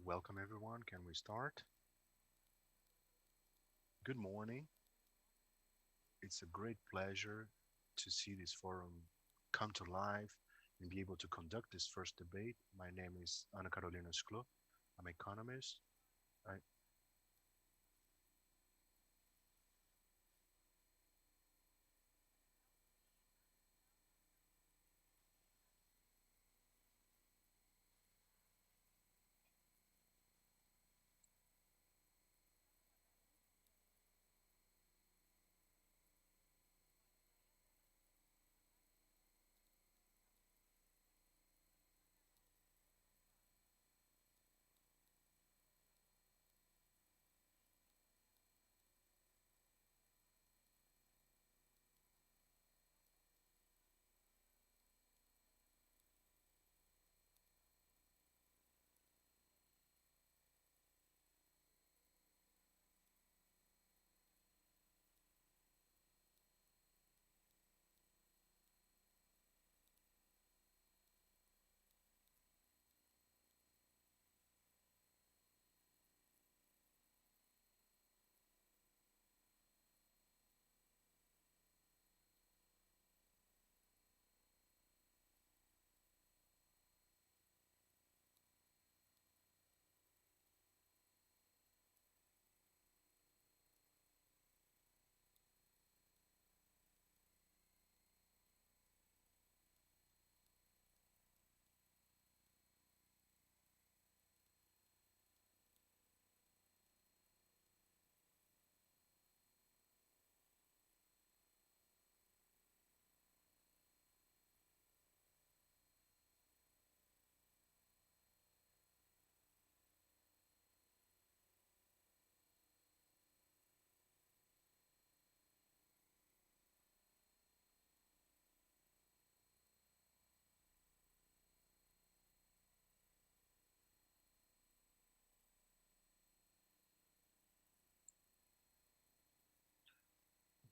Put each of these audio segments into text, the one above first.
Welcome everyone. Can we start? Good morning. It's a great pleasure to see this forum come to life and be able to conduct this first debate. My name is Ana Carolina Szklo. I'm an economist. I,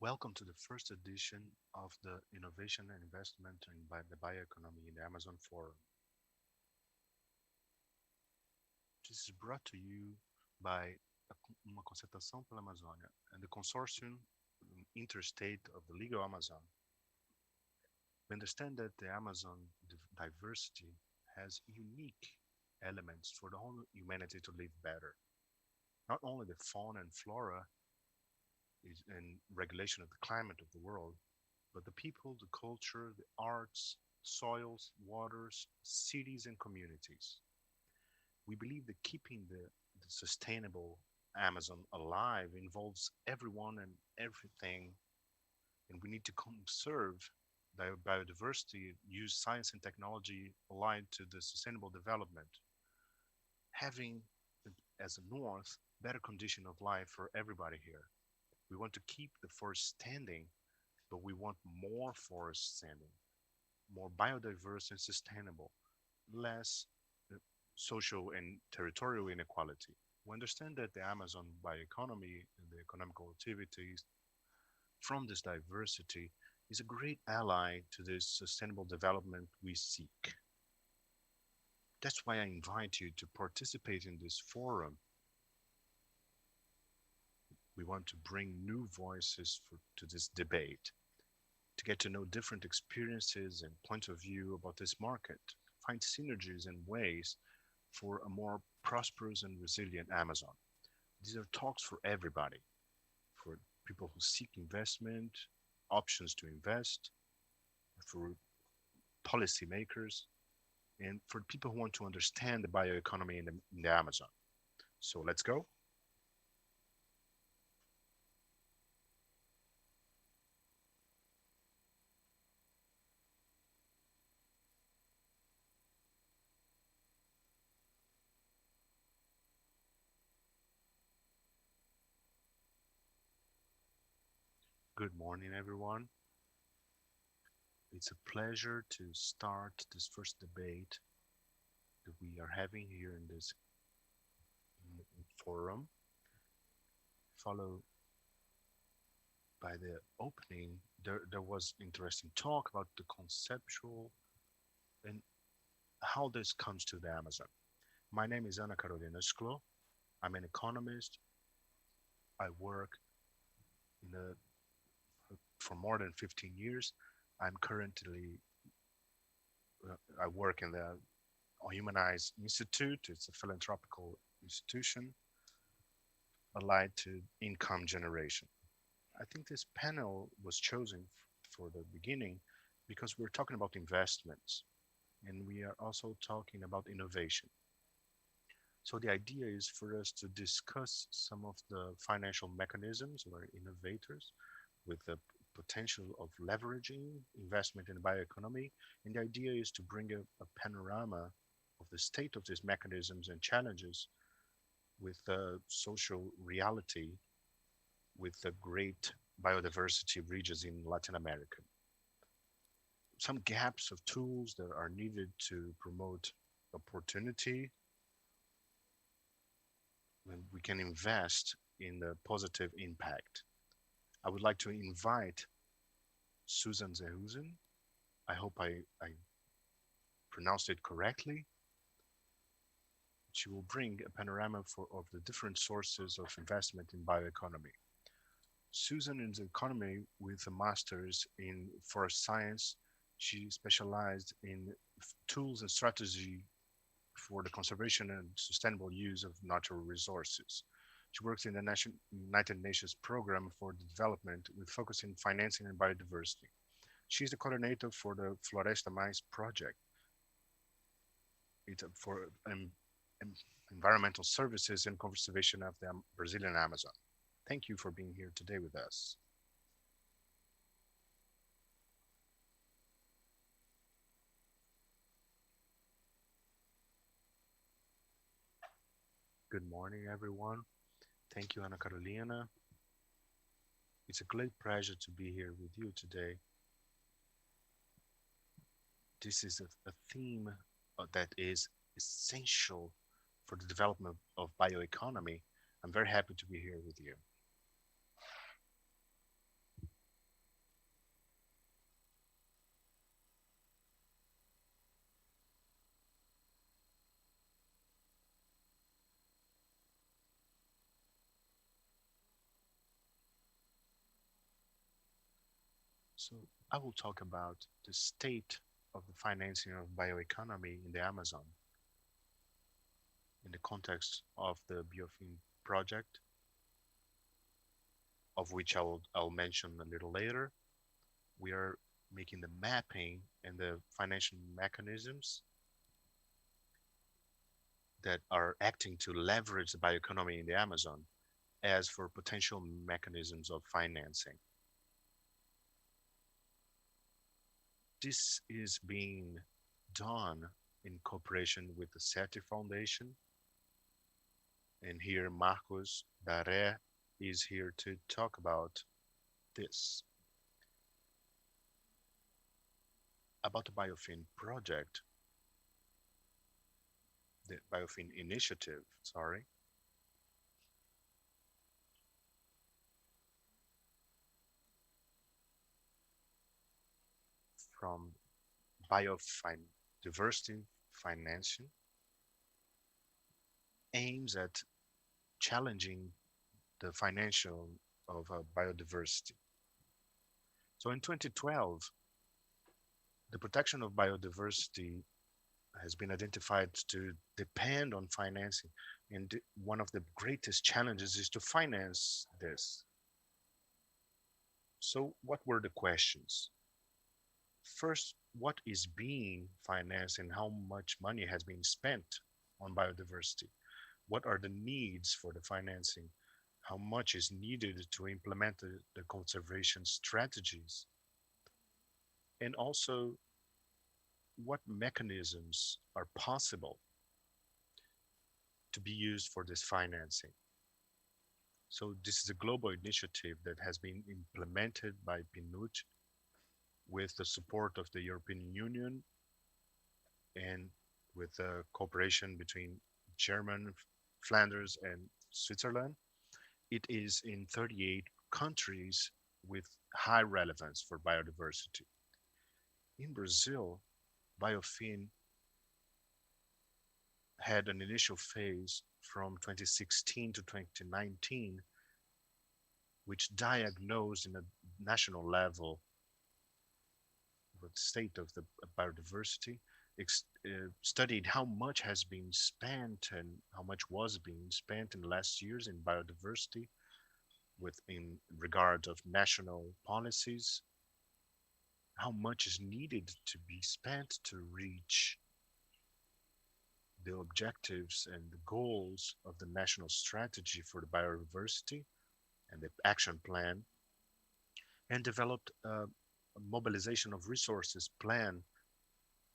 Welcome to the first edition of the Innovation and Investment in the Bioeconomy in the Amazon Forum. This is brought to you by uma concertação pela Amazônia and the consortium interstate of the legal Amazon. We understand that the Amazon diversity has unique elements for the whole humanity to live better. Not only the fauna and flora and regulation of the climate of the world, but the people, the culture, the arts, soils, waters, cities, and communities. We believe that keeping the sustainable Amazon alive involves everyone and everything, and we need to conserve biodiversity, use science and technology aligned to the sustainable development, having as a north better condition of life for everybody here. We want to keep the forest standing, but we want more forests standing, more biodiverse and sustainable, less social and territorial inequality. We understand that the Amazon bioeconomy and the economical activities from this diversity is a great ally to this sustainable development we seek. That's why I invite you to participate in this forum. We want to bring new voices to this debate, to get to know different experiences and point of view about this market, find synergies and ways for a more prosperous and resilient Amazon. These are talks for everybody, for people who seek investment, options to invest, for policymakers, and for people who want to understand the bioeconomy in the Amazon. So let's go. Good morning, everyone. It's a pleasure to start this first debate that we are having here in this forum, followed by the opening. There was interesting talk about the conceptual and how this comes to the Amazon. My name is Ana Carolina Szklo. I'm an economist. I work in the, for more than 15 years. I'm currently, I work in the Humanize Institute. It's a philanthropical institution allied to income generation. I think this panel was chosen for the beginning because we're talking about investments and we are also talking about innovation. So the idea is for us to discuss some of the financial mechanisms or innovators with the potential of leveraging investment in bioeconomy. And the idea is to bring a panorama of the state of these mechanisms and challenges with the social reality with the great biodiversity regions in Latin America. Some gaps of tools that are needed to promote opportunity when we can invest in the positive impact. I would like to invite Susan Seehusen. I hope I pronounced it correctly. She will bring a panorama of the different sources of investment in bioeconomy. Susan is an economy with a master's in forest science. She specialized in tools and strategy for the conservation and sustainable use of natural resources. She works in the United Nations Program for Development with focus in financing and biodiversity. She's the coordinator for the Floresta Mais project. It's for environmental services and conservation of the Brazilian Amazon. Thank you for being here today with us. Good morning, everyone. Thank you, Ana Carolina. It's a great pleasure to be here with you today. This is a theme that is essential for the development of bioeconomy. I'm very happy to be here with you. So I will talk about the state of the financing of bioeconomy in the Amazon in the context of the Biofin project, of which I'll mention a little later. We are making the mapping and the financial mechanisms that are acting to leverage the bioeconomy in the Amazon as for potential mechanisms of financing. This is being done in cooperation with the CERTI Foundation. And here Marcos Barré is here to talk about this. About the Biofin project, the Biofin Initiative, sorry. From Biodiversity financing aims at challenging the financial of biodiversity. So in 2012, the protection of biodiversity has been identified to depend on financing. And one of the greatest challenges is to finance this. So what were the questions? First, what is being financed and how much money has been spent on biodiversity? What are the needs for the financing? How much is needed to implement the conservation strategies? And also, what mechanisms are possible to be used for this financing? So this is a global initiative that has been implemented by PNUD with the support of the European Union and with the cooperation between Germany, Flanders, and Switzerland. It is in 38 countries with high relevance for biodiversity. In Brazil, Biofin had an initial phase from 2016 to 2019, which diagnosed in a national level the state of the biodiversity, studied how much has been spent and how much was being spent in the last years in biodiversity in regard of national policies, how much is needed to be spent to reach the objectives and the goals of the national strategy for the biodiversity and the action plan, and developed a mobilization of resources plan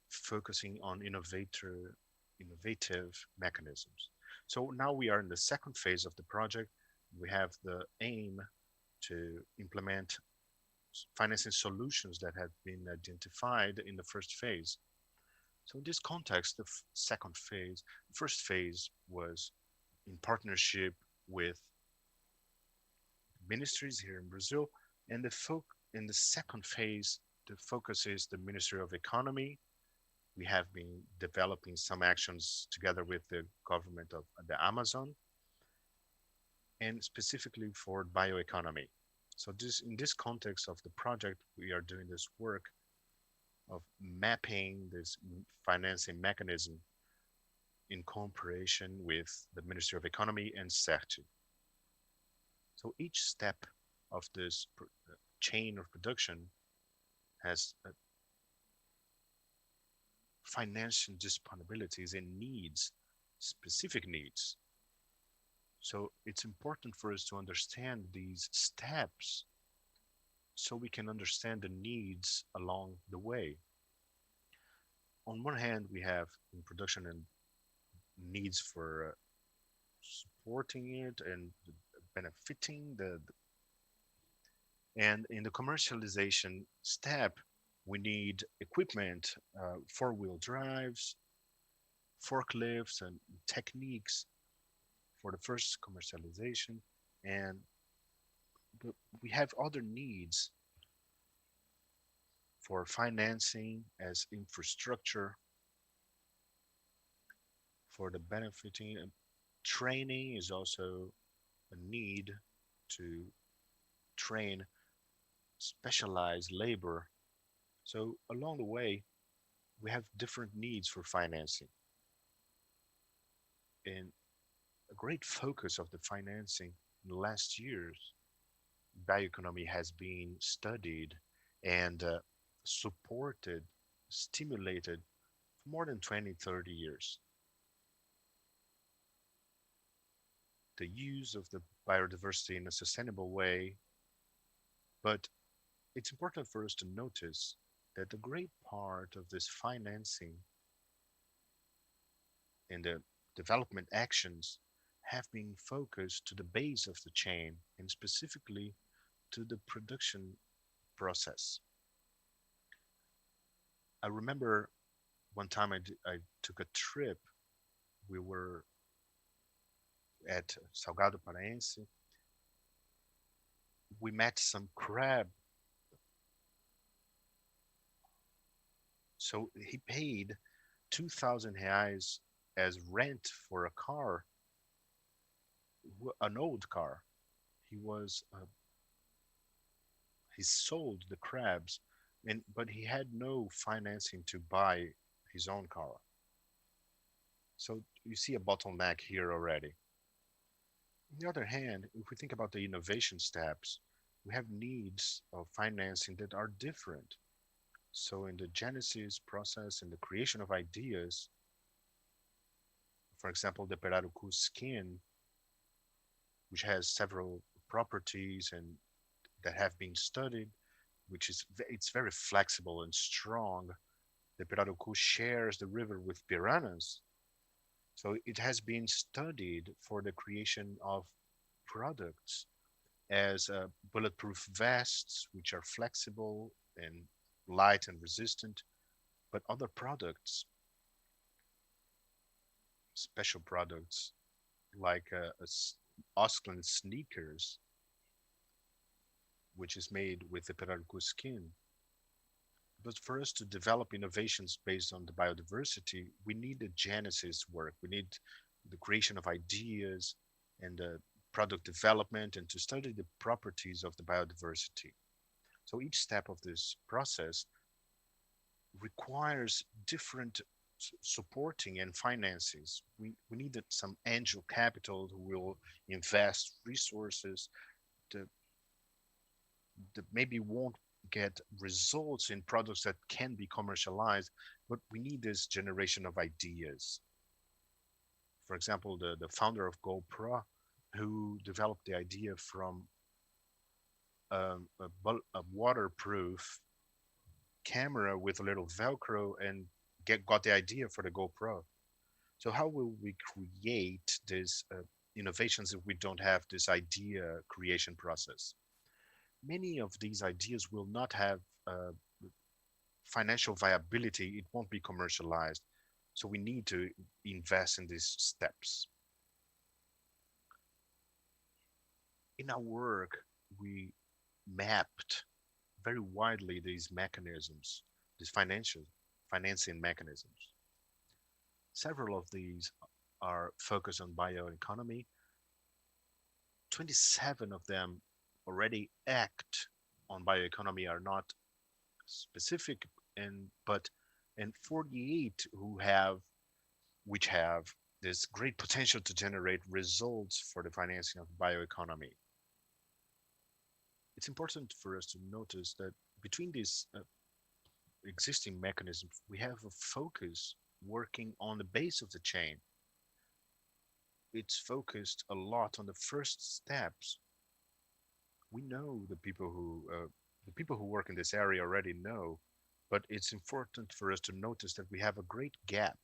focusing on innovative mechanisms. So now we are in the second phase of the project. We have the aim to implement financing solutions that have been identified in the first phase. So in this context, the first phase was in partnership with ministries here in Brazil, and in the second phase, the focus is the Ministry of Economy. We have been developing some actions together with the government of the Amazon, and specifically for bioeconomy. So in this context of the project, we are doing this work of mapping this financing mechanism in cooperation with the Ministry of Economy and CERTI. So each step of this chain of production has financial disponibilities and needs, specific needs. So it's important for us to understand these steps so we can understand the needs along the way. On one hand, we have in production and needs for supporting it and benefiting and in the commercialization step, we need equipment, four-wheel drives, forklifts, and techniques for the first commercialization. And we have other needs for financing as infrastructure, for the benefiting. And training is also a need to train specialized labor. So along the way, we have different needs for financing. And a great focus of the financing in the last years, bioeconomy has been studied and supported, stimulated for more than 20, 30 years. The use of the biodiversity in a sustainable way, but it's important for us to notice that a great part of this financing and the development actions have been focused to the base of the chain and specifically to the production process. I remember one time I took a trip. We were at Salgado Paraense. We met some crab. So he paid 2,000 reais as rent for a car, an old car. He sold the crabs, but he had no financing to buy his own car. So you see a bottleneck here already. On the other hand, if we think about the innovation steps, we have needs of financing that are different. So in the genesis process and the creation of ideas, for example, the perarucu skin, which has several properties and that have been studied, it's very flexible and strong. The perarucu shares the river with piranhas. So it has been studied for the creation of products as bulletproof vests, which are flexible and light and resistant, but other products, special products like Osklen sneakers, which is made with the perarucu skin. But for us to develop innovations based on the biodiversity, we need the genesis work. We need the creation of ideas and the product development and to study the properties of the biodiversity. So each step of this process requires different supporting and finances. We needed some angel capital who will invest resources that maybe won't get results in products that can be commercialized, but we need this generation of ideas. For example, the founder of GoPro, who developed the idea from a waterproof camera with a little Velcro and got the idea for the GoPro. So how will we create these innovations if we don't have this idea creation process? Many of these ideas will not have financial viability. It won't be commercialized. So we need to invest in these steps. In our work, we mapped very widely these mechanisms, these financing mechanisms. Several of these are focused on bioeconomy. 27 of them already act on bioeconomy, are not specific, and 48 which have this great potential to generate results for the financing of bioeconomy. It's important for us to notice that between these existing mechanisms, we have a focus working on the base of the chain. It's focused a lot on the first steps. We know the people who work in this area already know, but it's important for us to notice that we have a great gap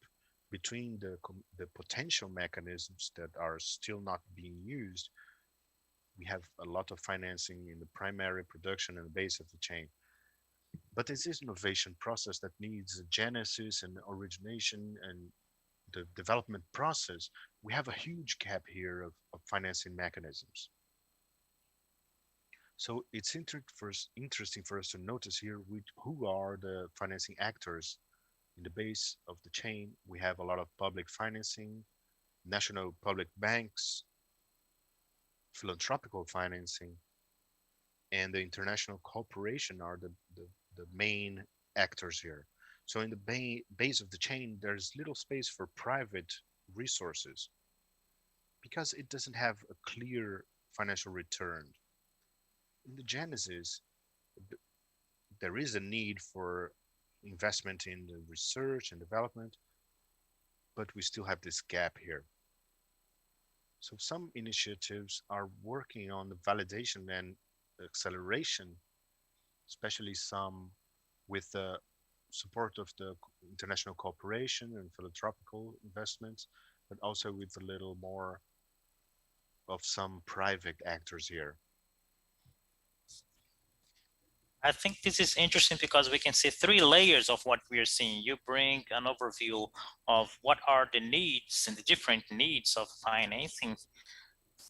between the potential mechanisms that are still not being used. We have a lot of financing in the primary production and the base of the chain. But this is innovation process that needs a genesis and origination and the development process. We have a huge gap here of financing mechanisms. So it's interesting for us to notice here who are the financing actors. In the base of the chain, we have a lot of public financing, national public banks, philanthropical financing, and the international cooperation are the main actors here. So in the base of the chain, there's little space for private resources because it doesn't have a clear financial return. In the genesis, there is a need for investment in the research and development, but we still have this gap here. So some initiatives are working on the validation and acceleration, especially some with the support of the international cooperation and philanthropical investments, but also with a little more of some private actors here. I think this is interesting because we can see 3 layers of what we are seeing. You bring an overview of what are the needs and the different needs of financing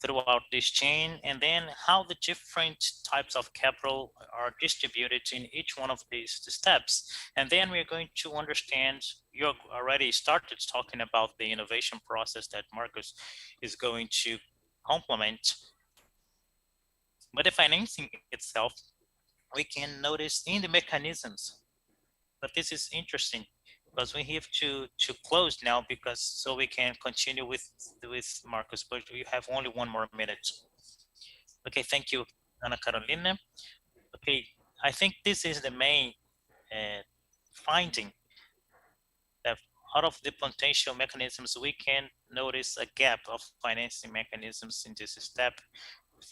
throughout this chain, and then how the different types of capital are distributed in each one of these steps. And then we're going to understand, you already started talking about the innovation process that Marcus is going to complement. But the financing itself, we can notice in the mechanisms. But this is interesting because we have to close now because so we can continue with Marcus, but we have only 1 more minute. Okay, thank you, Ana Carolina. Okay, I think this is the main finding, that out of the potential mechanisms, we can notice a gap of financing mechanisms in this step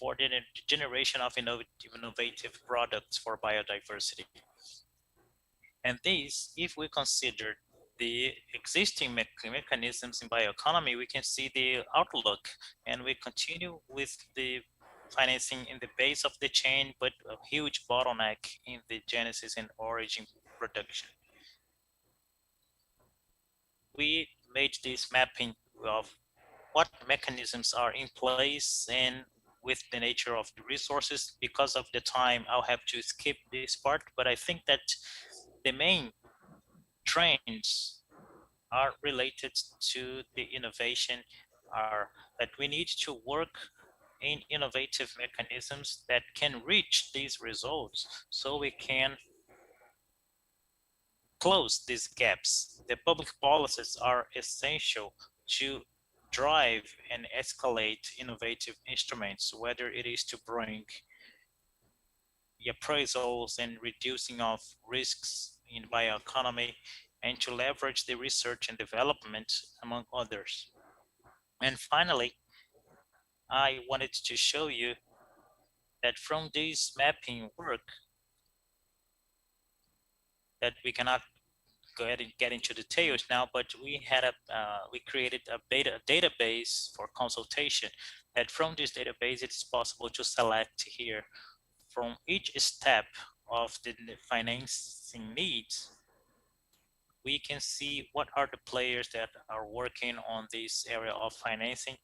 for the generation of innovative products for biodiversity. And this, if we consider the existing mechanisms in bioeconomy, we can see the outlook, and we continue with the financing in the base of the chain, but a huge bottleneck in the genesis and origin production. We made this mapping of what mechanisms are in place and with the nature of the resources. Because of the time, I'll have to skip this part, but I think that the main trends are related to the innovation are that we need to work in innovative mechanisms that can reach these results so we can close these gaps. The public policies are essential to drive and escalate innovative instruments, whether it is to bring appraisals and reducing of risks in bioeconomy and to leverage the research and development among others. And finally, I wanted to show you that from this mapping work that we cannot go ahead and get into details now, but we created a database for consultation that from this database, it's possible to select here from each step of the financing needs, we can see what are the players that are working on this area of financing.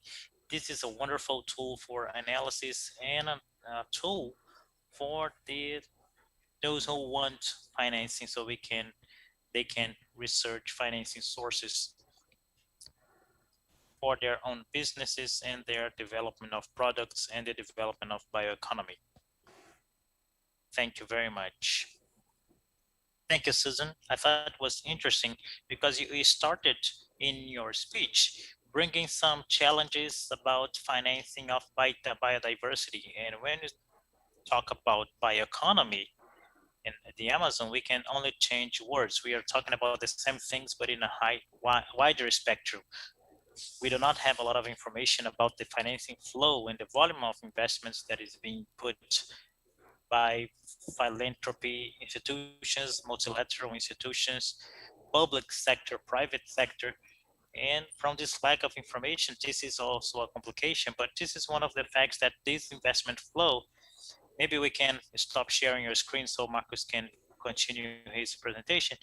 This is a wonderful tool for analysis and a tool for those who want financing so they can research financing sources for their own businesses and their development of products and the development of bioeconomy. Thank you very much. Thank you, Susan. I thought it was interesting because you started in your speech bringing some challenges about financing of biodiversity. And when you talk about bioeconomy in the Amazon, we can only change words. We are talking about the same things, but in a wider spectrum. We do not have a lot of information about the financing flow and the volume of investments that is being put by philanthropy institutions, multilateral institutions, public sector, private sector. And from this lack of information, this is also a complication, but this is one of the facts that this investment flow, maybe we can stop sharing your screen so Marcus can continue his presentation.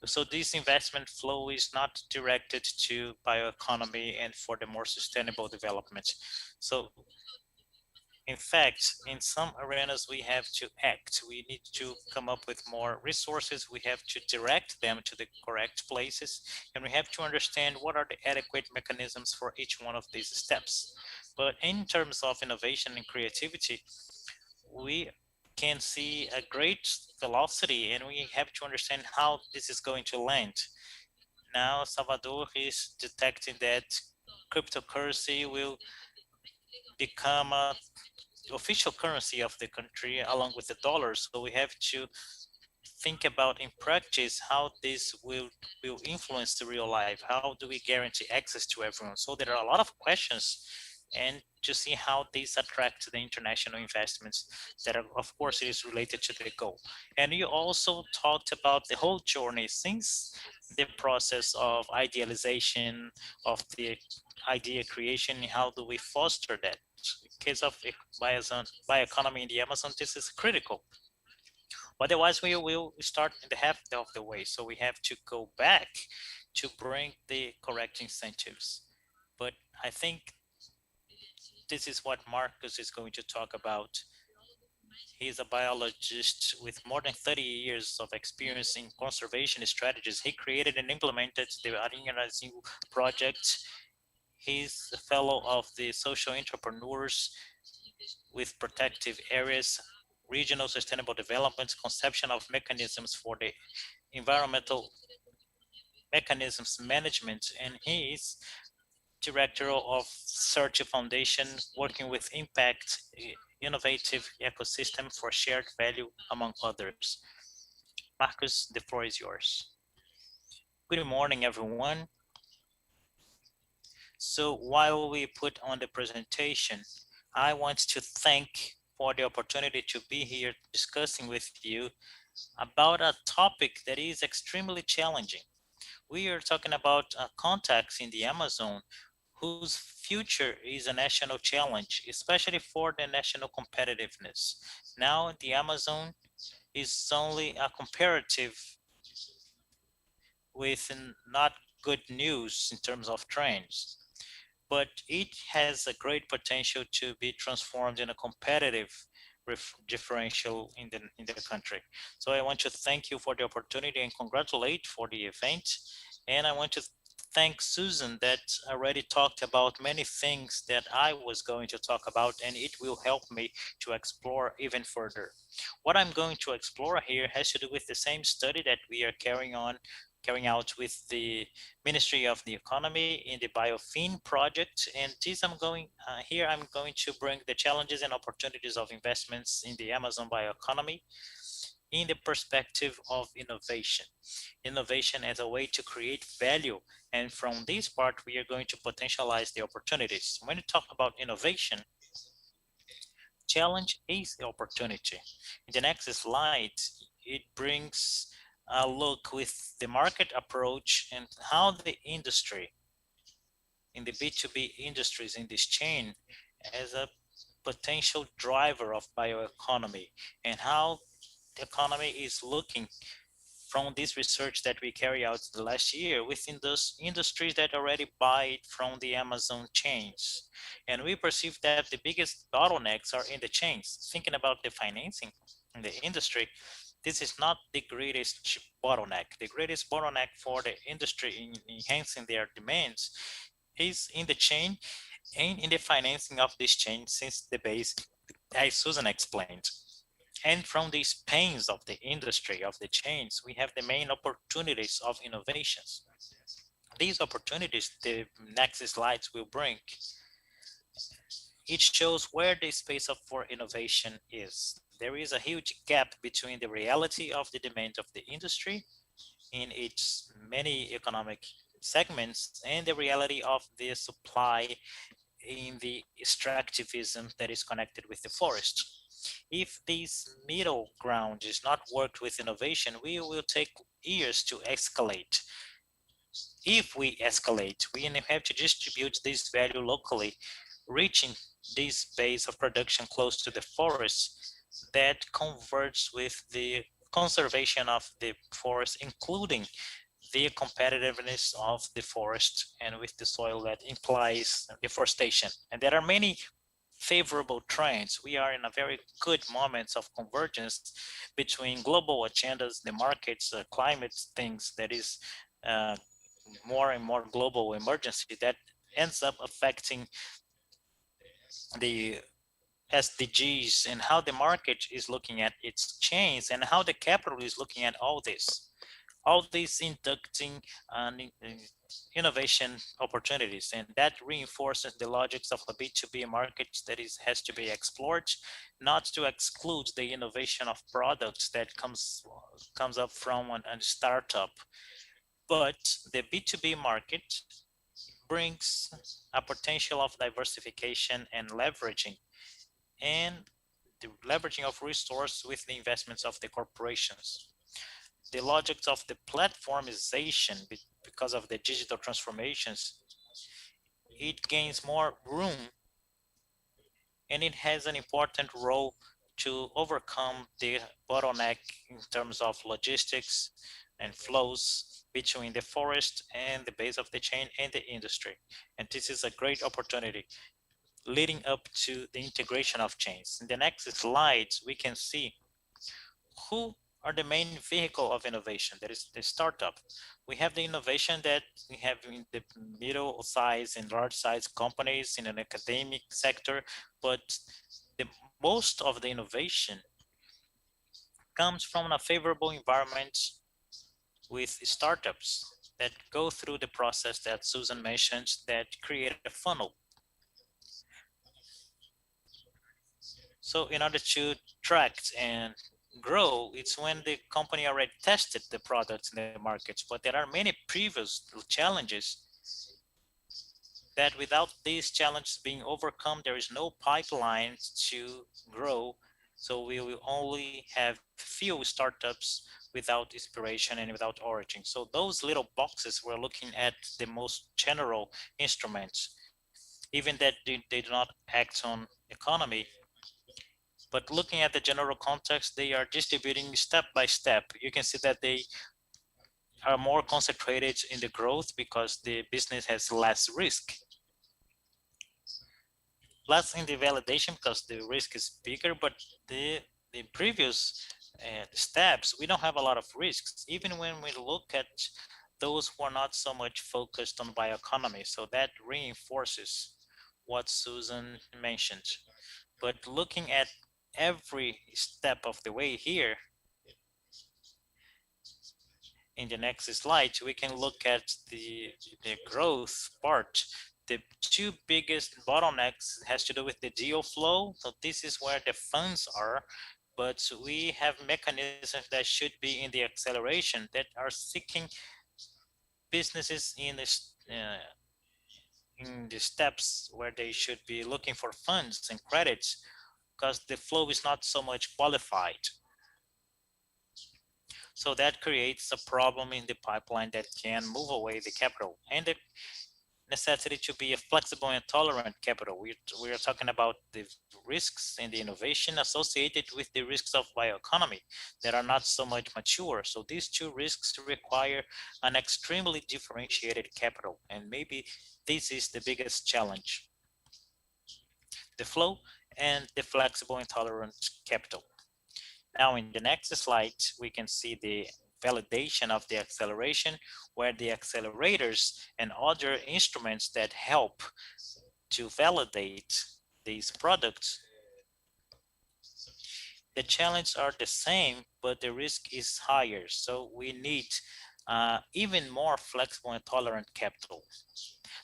So this investment flow is not directed to bioeconomy and for the more sustainable development. So in fact, in some arenas, we have to act. We need to come up with more resources. We have to direct them to the correct places. And we have to understand what are the adequate mechanisms for each one of these steps. But in terms of innovation and creativity, we can see a great velocity and we have to understand how this is going to land. Now, Salvador is detecting that cryptocurrency will become a official currency of the country along with the dollar. So we have to think about in practice how this will influence the real life. How do we guarantee access to everyone? So there are a lot of questions and to see how these attract the international investments that are, of course, it is related to the goal. And you also talked about the whole journey since the process of idealization of the idea creation. How do we foster that? In case of bioeconomy in the Amazon, this is critical. Otherwise, we will start in the half of the way. So we have to go back to bring the correct incentives. But I think this is what Marcus is going to talk about. He's a biologist with more than 30 years of experience in conservation strategies. He created and implemented the Humanize project. He's a fellow of the social entrepreneurs with protective areas, regional sustainable development, conception of mechanisms for the environmental mechanisms management, and he is director of CERTI Foundation, working with impact innovative ecosystem for shared value, among others. Marcus, the floor is yours. Good morning, everyone. So while we put on the presentation, I want to thank for the opportunity to be here discussing with you about a topic that is extremely challenging. We are talking about contacts in the Amazon whose future is a national challenge, especially for the national competitiveness. Now the Amazon is only a comparative with not good news in terms of trends, but it has a great potential to be transformed in a competitive differential in the country. So I want to thank you for the opportunity and congratulate for the event. And I want to thank Susan that already talked about many things that I was going to talk about, and it will help me to explore even further. What I'm going to explore here has to do with the same study that we are carrying out with the Ministry of the Economy in the Biofin project. And this I'm going to bring the challenges and opportunities of investments in the Amazon bioeconomy in the perspective of innovation. Innovation as a way to create value. And from this part, we are going to potentialize the opportunities. When you talk about innovation, challenge is the opportunity. In the next slide, it brings a look with the market approach and how the industry in the B2B industries in this chain as a potential driver of bioeconomy, and how the economy is looking from this research that we carry out the last year within those industries that already buy from the Amazon chains. And we perceive that the biggest bottlenecks are in the chains. Thinking about the financing in the industry, this is not the greatest bottleneck. The greatest bottleneck for the industry in enhancing their demands is in the chain and in the financing of this chain since the base, as Susan explained. And from these pains of the industry, of the chains, we have the main opportunities of innovations. These opportunities, the next slides will bring, it shows where the space for innovation is. There is a huge gap between the reality of the demand of the industry in its many economic segments and the reality of the supply in the extractivism that is connected with the forest. If this middle ground is not worked with innovation, we will take years to escalate. If we escalate, we have to distribute this value locally, reaching this base of production close to the forest that converts with the conservation of the forest, including the competitiveness of the forest and with the soil that implies deforestation. And there are many favorable trends. We are in a very good moments of convergence between global agendas, the markets, climate things that is more and more global emergency that ends up affecting the SDGs and how the market is looking at its chains and how the capital is looking at all this. All these inducting innovation opportunities, and that reinforces the logics of a B2B market that has to be explored, not to exclude the innovation of products that comes up from a startup, but the B2B market brings a potential of diversification and leveraging, and the leveraging of resources with the investments of the corporations. The logics of the platformization, because of the digital transformations, it gains more room and it has an important role to overcome the bottleneck in terms of logistics and flows between the forest and the base of the chain and the industry. And this is a great opportunity leading up to the integration of chains. In the next slides, we can see who are the main vehicle of innovation. That is the startup. We have the innovation that we have in the middle size and large size companies in an academic sector, but the most of the innovation comes from a favorable environment with startups that go through the process that Susan mentioned that create a funnel. So in order to attract and grow, it's when the company already tested the products in the markets, but there are many previous challenges that without these challenges being overcome, there is no pipeline to grow. So we will only have few startups without inspiration and without origin. So those little boxes, we're looking at the most general instruments, even that they do not act on economy. But looking at the general context, they are distributing step by step. You can see that they are more concentrated in the growth because the business has less risk. less in the validation because the risk is bigger, but the previous steps, we don't have a lot of risks, even when we look at those who are not so much focused on bioeconomy. So that reinforces what Susan mentioned. But looking at every step of the way here, in the next slide, we can look at the growth part. The two biggest bottlenecks has to do with the deal flow. So this is where the funds are, but we have mechanisms that should be in the acceleration that are seeking businesses in the steps where they should be looking for funds and credits, because the flow is not so much qualified. So that creates a problem in the pipeline that can move away the capital, and the necessity to be a flexible and tolerant capital. We are talking about the risks and the innovation associated with the risks of bioeconomy that are not so much mature. So these two risks require an extremely differentiated capital, and maybe this is the biggest challenge: the flow and the flexible and tolerant capital. Now in the next slide, we can see the validation of the acceleration, where the accelerators and other instruments that help to validate these products, the challenges are the same, but the risk is higher. So we need even more flexible and tolerant capital.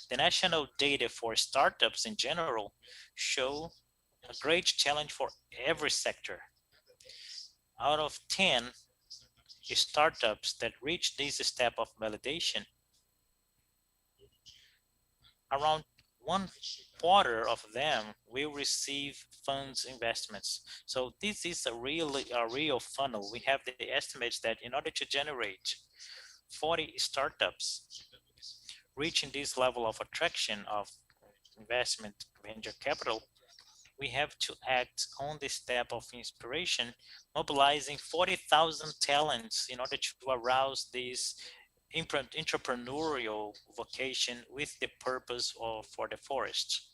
The national data for startups in general show a great challenge for every sector. Out of 10 startups that reach this step of validation, around 1/4 of them will receive funds investments. So this is a real funnel. We have the estimates that in order to generate 40 startups reaching this level of attraction of investment venture capital, we have to act on the step of inspiration, mobilizing 40,000 talents in order to arouse this entrepreneurial vocation with the purpose of for the forest.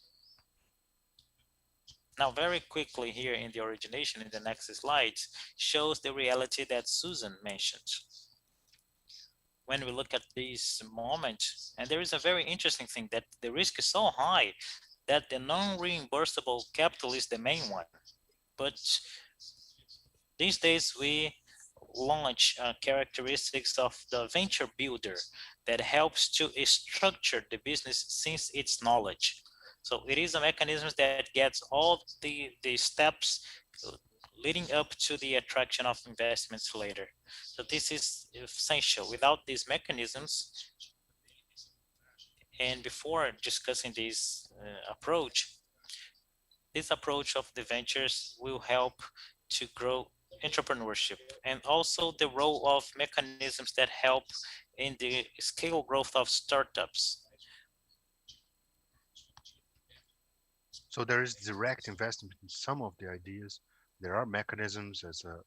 Now, very quickly here in the origination, in the next slide, shows the reality that Susan mentioned. When we look at this moment, and there is a very interesting thing, that the risk is so high that the non-reimbursable capital is the main one. But these days we launch characteristics of the venture builder that helps to structure the business since its knowledge. So it is a mechanism that gets all the steps leading up to the attraction of investments later. So this is essential. Without these mechanisms, and before discussing this approach of the ventures will help to grow entrepreneurship, and also the role of mechanisms that help in the scale growth of startups. So there is direct investment in some of the ideas. There are mechanisms as a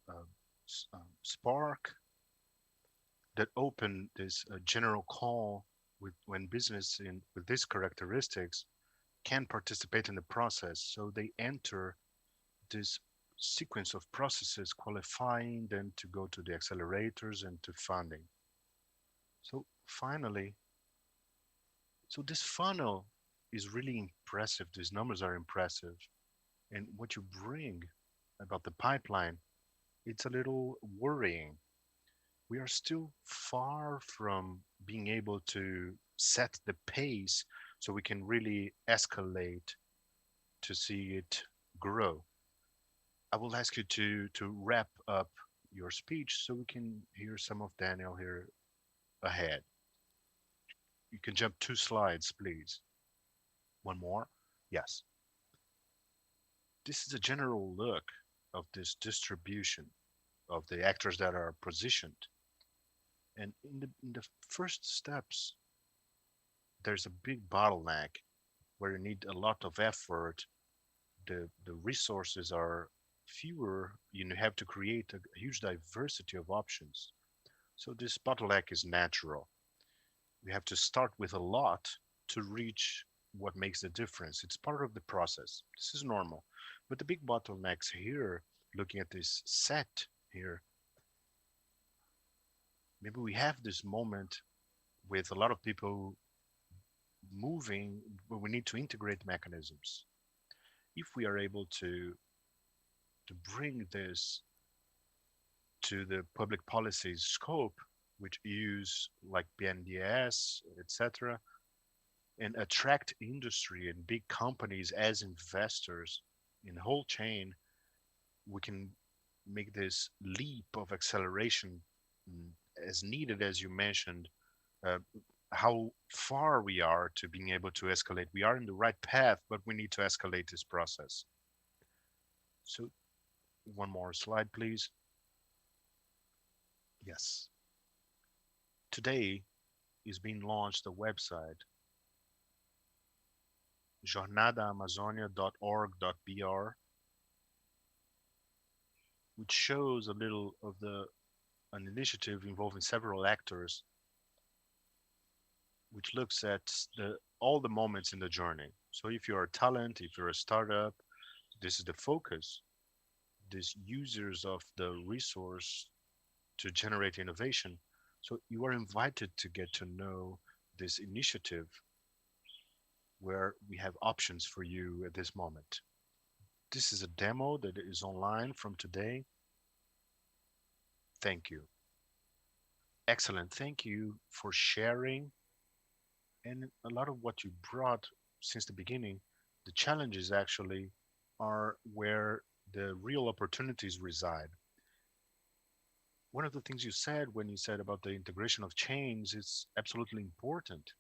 spark that open this general call when business with these characteristics can participate in the process. So they enter this sequence of processes qualifying them to go to the accelerators and to funding. So finally, so this funnel is really impressive. These numbers are impressive. And what you bring about the pipeline, it's a little worrying. We are still far from being able to set the pace so we can really escalate to see it grow. I will ask you to wrap up your speech so we can hear some of Daniel here ahead. You can jump 2 slides, please. One more. Yes. This is a general look of this distribution of the actors that are positioned. And in the first steps, there's a big bottleneck where you need a lot of effort. The resources are fewer. You have to create a huge diversity of options. So this bottleneck is natural. We have to start with a lot to reach what makes the difference. It's part of the process. This is normal. But the big bottlenecks here, looking at this set here, maybe we have this moment with a lot of people moving, but we need to integrate mechanisms. If we are able to bring this to the public policy scope, which use like PNDS, etc., and attract industry and big companies as investors in the whole chain, we can make this leap of acceleration as needed, as you mentioned, uh, how far we are to being able to escalate. We are in the right path, but we need to escalate this process. So one more slide, please. Yes. Today is being launched a website, jornadaamazonia.org.br, which shows a little of an initiative involving several actors, which looks at all the moments in the journey. So if you're a talent, if you're a startup, this is the focus. These users of the resource to generate innovation. So you are invited to get to know this initiative where we have options for you at this moment. This is a demo that is online from today. Thank you. Excellent. Thank you for sharing. And a lot of what you brought since the beginning, the challenges actually are where the real opportunities reside. One of the things you said when you said about the integration of chains is absolutely important.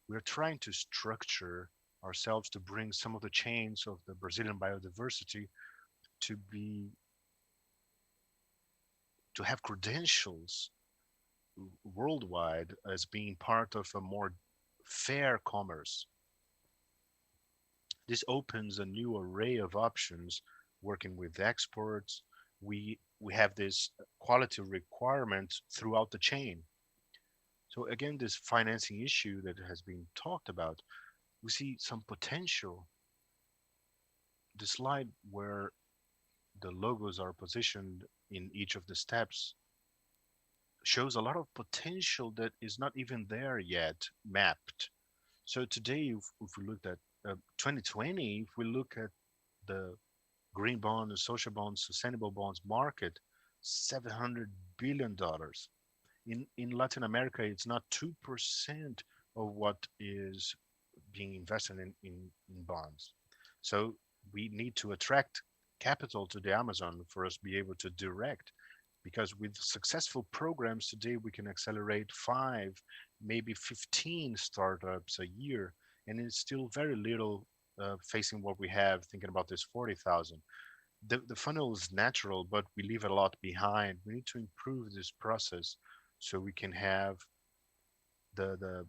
We're trying to structure ourselves to bring some of the chains of the Brazilian biodiversity to have credentials worldwide as being part of a more fair commerce. This opens a new array of options working with exports. We have this quality requirement throughout the chain. So again, this financing issue that has been talked about, we see some potential. The slide where the logos are positioned in each of the steps shows a lot of potential that is not even there yet mapped. So today, if we look at 2020, if we look at the green bond, the social bonds, sustainable bonds market, $700 billion. In Latin America, it's not 2% of what is being invested in bonds. So we need to attract capital to the Amazon for us to be able to direct, because with successful programs today, we can accelerate 5, maybe 15 startups a year, and it's still very little facing what we have, thinking about this 40,000. The funnel is natural, but we leave a lot behind. We need to improve this process so we can have the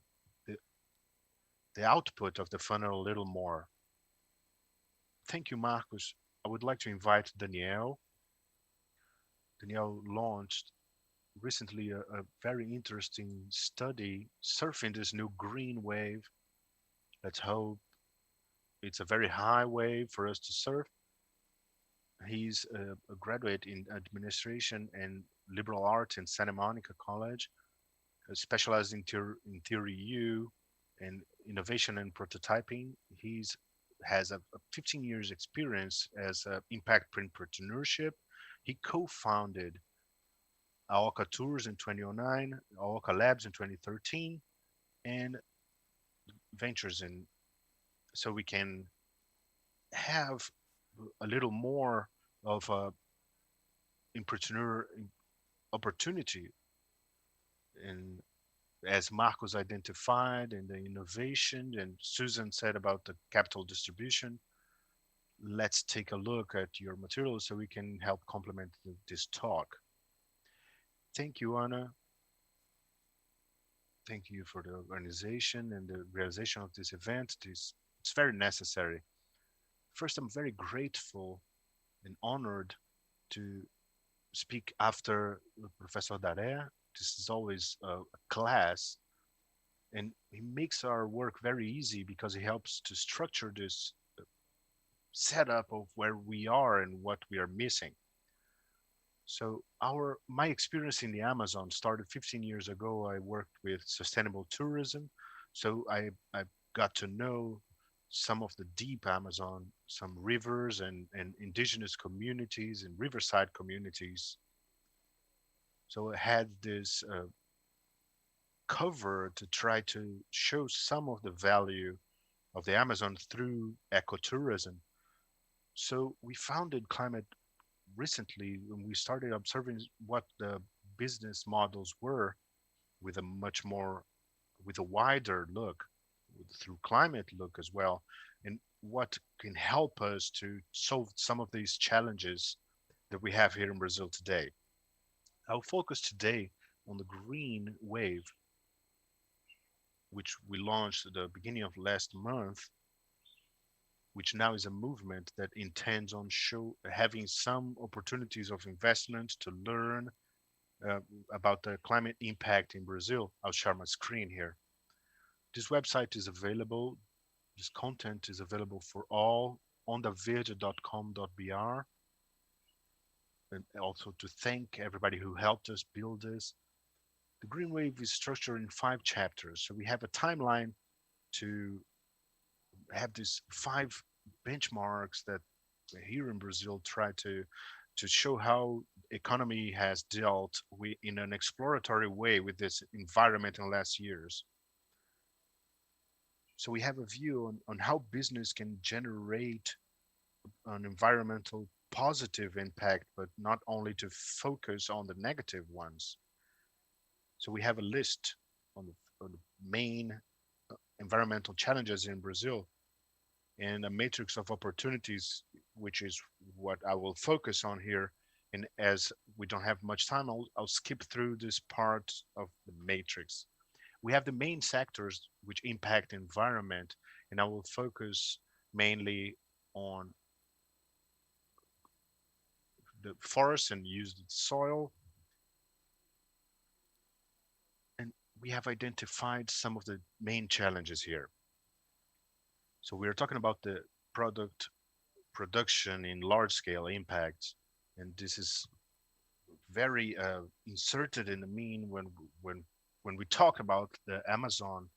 output of the funnel a little more. Thank you, Marcos. I would like to invite Danielle. Danielle launched recently a very interesting study surfing this new green wave. Let's hope it's a very high wave for us to surf. He's a graduate in administration and liberal arts in Santa Monica College, specialized in theory U and innovation and prototyping. He's has a 15 years experience as impact print entrepreneurship. He co-founded AOCA Tours in 2009, AOCA Labs in 2013, and ventures in, so we can have a little more of a entrepreneur opportunity. And as Marcos identified in the innovation and Susan said about the capital distribution, let's take a look at your materials so we can help complement this talk. Thank you, Anna. Thank you for the organization and the realization of this event. It's very necessary. First, I'm very grateful and honored to speak after Professor Daré. This is always a class, And he makes our work very easy because he helps to structure this setup of where we are and what we are missing. So my experience in the Amazon started 15 years ago. I worked with sustainable tourism. So I got to know some of the deep Amazon, some rivers and indigenous communities and riverside communities. So I had this cover to try to show some of the value of the Amazon through ecotourism. So we founded Climate recently when we started observing what the business models were with a much more with a wider look through climate look as well, and what can help us to solve some of these challenges that we have here in Brazil today. I'll focus today on the green wave, which we launched at the beginning of last month, which now is a movement that intends on having some opportunities of investment to learn uh, about the climate impact in Brazil. I'll share my screen here. This website is available. This content is available for all on ondaverde.com.br. And also to thank everybody who helped us build this. The Green Wave is structured in 5 chapters. So we have a timeline to have these 5 benchmarks that here in Brazil try to show how economy has dealt in an exploratory way with this environment in the last years. So we have a view on how business can generate an environmental positive impact, but not only to focus on the negative ones. So we have a list on the main environmental challenges in Brazil and a matrix of opportunities, which is what I will focus on here. And as we don't have much time, I'll skip through this part of the matrix. We have the main sectors which impact environment, and I will focus mainly on the forest and used soil. And we have identified some of the main challenges here. So we're talking about the production in large scale impacts, and this is very inserted in the mean when we talk about the Amazon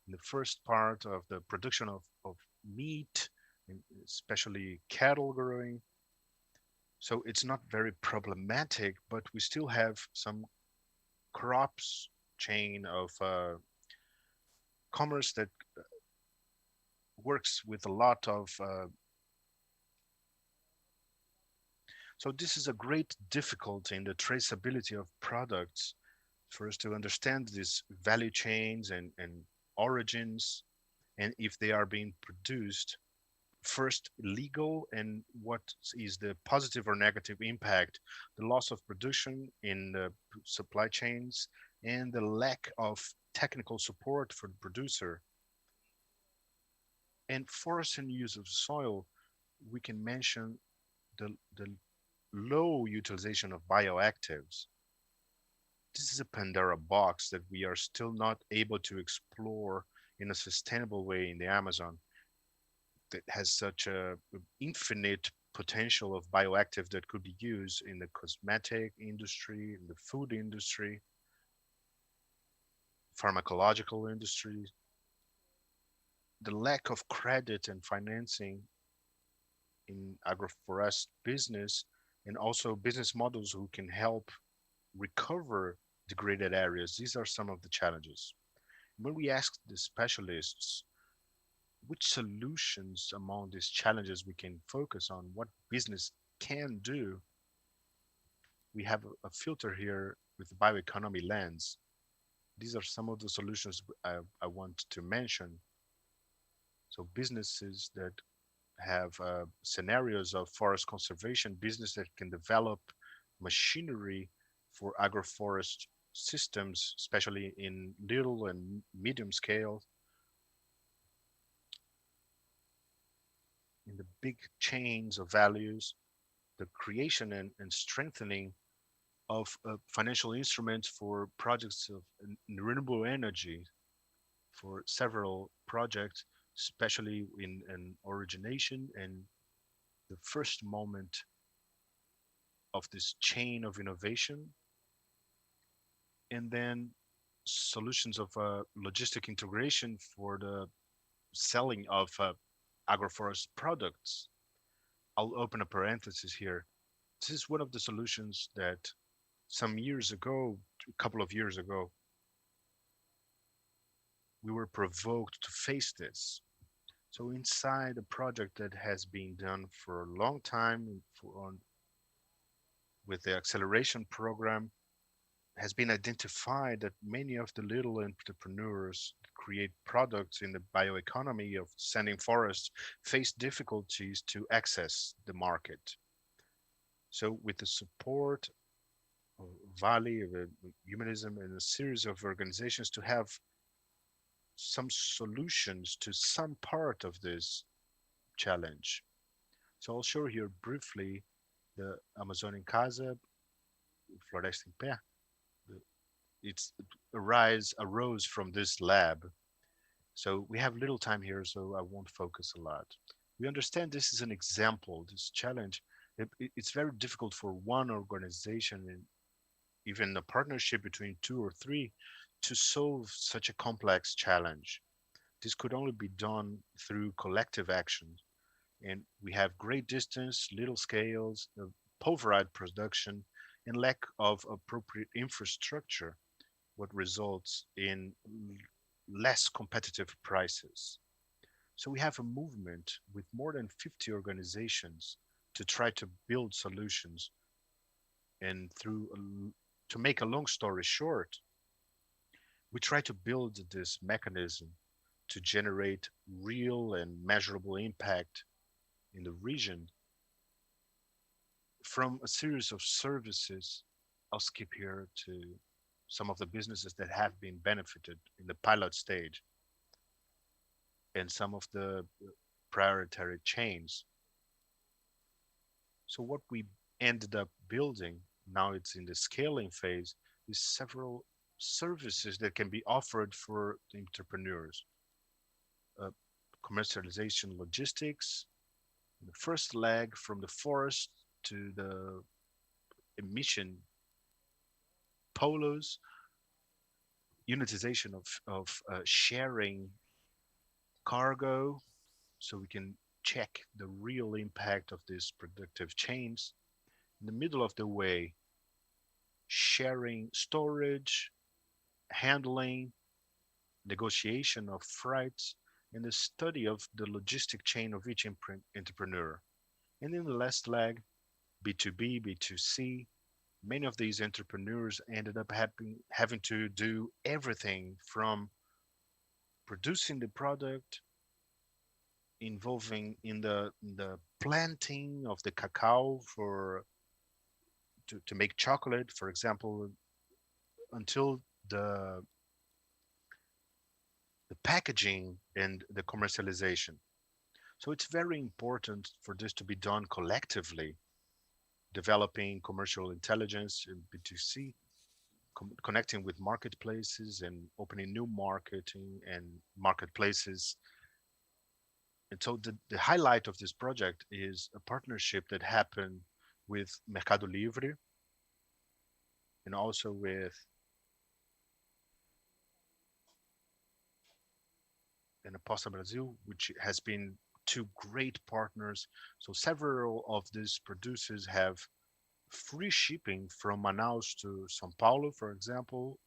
in the first part of the production of meat, and especially cattle growing. So it's not very problematic, but we still have some crops chain of commerce that works with a lot of so this is a great difficulty in the traceability of products for us to understand these value chains and origins, and if they are being produced first legal and what is the positive or negative impact, the loss of production in the supply chains and the lack of technical support for the producer. And forest and use of soil, we can mention the low utilization of bioactives. This is a Pandora box that we are still not able to explore in a sustainable way in the Amazon, that has such a infinite potential of bioactive that could be used in the cosmetic industry, in the food industry, pharmacological industry. The lack of credit and financing in agroforest business, and also business models who can help recover degraded areas. These are some of the challenges. When we ask the specialists which solutions among these challenges we can focus on, what business can do, we have a filter here with the bioeconomy lens. These are some of the solutions I want to mention. So businesses that have scenarios of forest conservation, business that can develop machinery for agroforest systems, especially in little and medium scale, in the big chains of values, the creation and strengthening of financial instruments for projects of renewable energy. for several projects, especially in origination and the first moment of this chain of innovation, and then solutions of logistic integration for the selling of agroforest products. I'll open a parenthesis here. This is one of the solutions that some years ago, a couple of years ago, we were provoked to face this. So inside a project that has been done for a long time with the acceleration program, has been identified that many of the little entrepreneurs that create products in the bioeconomy of standing forests face difficulties to access the market. So with the support of Valley, of Humanism, and a series of organizations to have some solutions to some part of this challenge. So I'll show here briefly the Amazon em Casa, Floresta em Pé. It's arose from this lab. So we have little time here, so I won't focus a lot. We understand this is an example, this challenge. It's very difficult for one organization and even a partnership between two or three to solve such a complex challenge. This could only be done through collective action. And we have great distance, little scales, pulverized production, and lack of appropriate infrastructure, what results in less competitive prices. So we have a movement with more than 50 organizations to try to build solutions. And to make a long story short, we try to build this mechanism to generate real and measurable impact in the region from a series of services. I'll skip here to some of the businesses that have been benefited in the pilot stage and some of the priority chains. So what we ended up building, now it's in the scaling phase, is several services that can be offered for the entrepreneurs. Commercialization logistics, the first leg from the forest to the emission polos, unitization of sharing cargo, so we can check the real impact of these productive chains. In the middle of the way, sharing storage, handling, negotiation of freights, and the study of the logistic chain of each entrepreneur. And in the last leg, B2B, B2C, many of these entrepreneurs ended up having to do everything from producing the product, involving in the planting of the cacao to make chocolate, for example, until the packaging and the commercialization. So it's very important for this to be done collectively, developing commercial intelligence in B2C, connecting with marketplaces and opening new marketing and marketplaces. And so the highlight of this project is a partnership that happened with Mercado Livre and also with Aposta Brazil, which has been two great partners. So several of these producers have free shipping from Manaus to São Paulo, for example,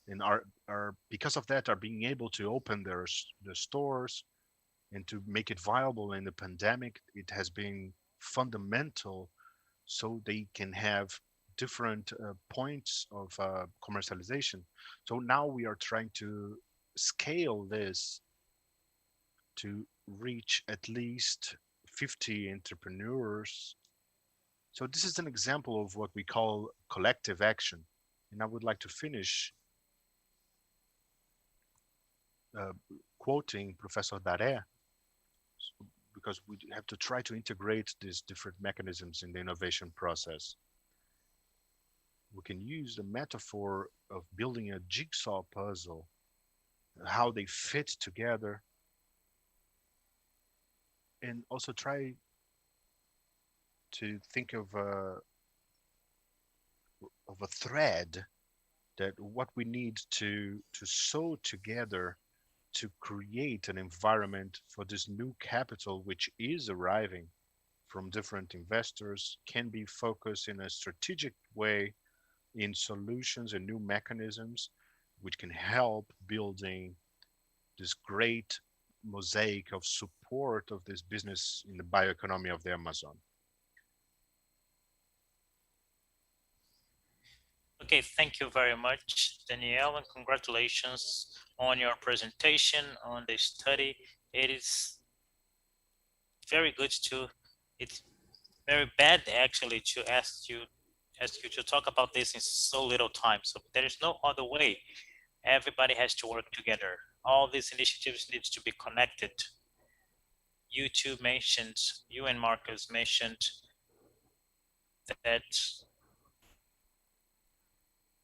and are because of that are being able to open their stores and to make it viable in the pandemic. It has been fundamental so they can have different points of commercialization. So now we are trying to scale this to reach at least 50 entrepreneurs. So this is an example of what we call collective action. And I would like to finish quoting Professor Daré, because we have to try to integrate these different mechanisms in the innovation process. We can use the metaphor of building a jigsaw puzzle how they fit together, and also try to think of a thread that what we need to sew together to create an environment for this new capital which is arriving from different investors can be focused in a strategic way in solutions and new mechanisms which can help building this great mosaic of support of this business in the bioeconomy of the Amazon. Okay, thank you very much, Danielle, and congratulations on your presentation on the study. It is very good to, it's very bad actually to ask you to talk about this in so little time. So there is no other way. Everybody has to work together. All these initiatives need to be connected. You two mentioned, you and Marcus mentioned that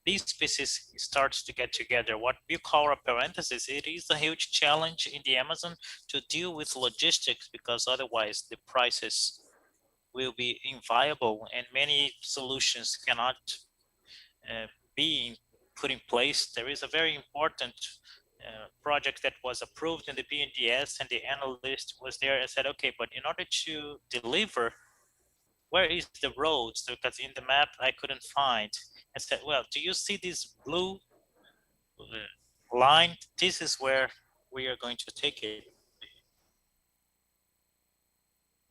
these species start to get together. What we call a parenthesis, it is a huge challenge in the Amazon to deal with logistics because otherwise the prices will be inviable and many solutions cannot be put in place. There is a very important project that was approved in the BNDES, and the analyst was there and said, okay, but in order to deliver, where is the road? So, because in the map I couldn't find. I said, well, do you see this blue line? This is where we are going to take it.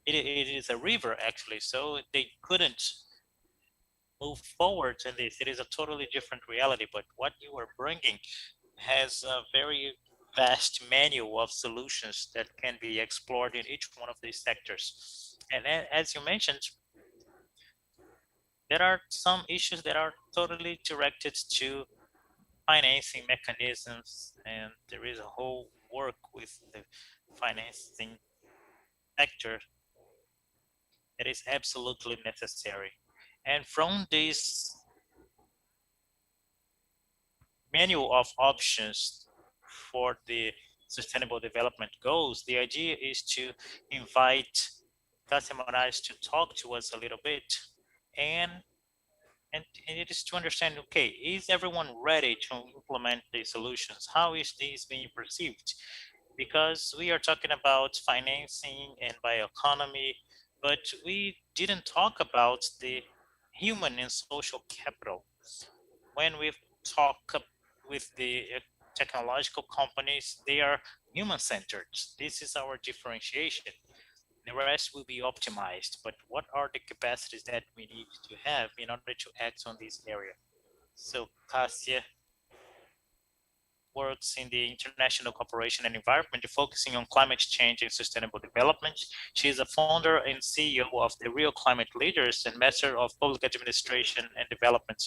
It is a river actually, so they couldn't move forward in this. It is a totally different reality, but what you are bringing has a very vast menu of solutions that can be explored in each one of these sectors. And as you mentioned, there are some issues that are totally directed to financing mechanisms, and there is a whole work with the financing sector that is absolutely necessary. And from this menu of options for the sustainable development goals, the idea is to invite Cassia Moraes to talk to us a little bit, and it is to understand, okay, is everyone ready to implement these solutions? How is this being perceived? Because we are talking about financing and bioeconomy, but we didn't talk about the human and social capital. When we talk with the technological companies, they are human-centered. This is our differentiation. The rest will be optimized, but what are the capacities that we need to have in order to act on this area? So Cassia works in the International Cooperation and Environment, focusing on climate change and sustainable development. She is a founder and CEO of the Real Climate Leaders and Master of Public Administration and Development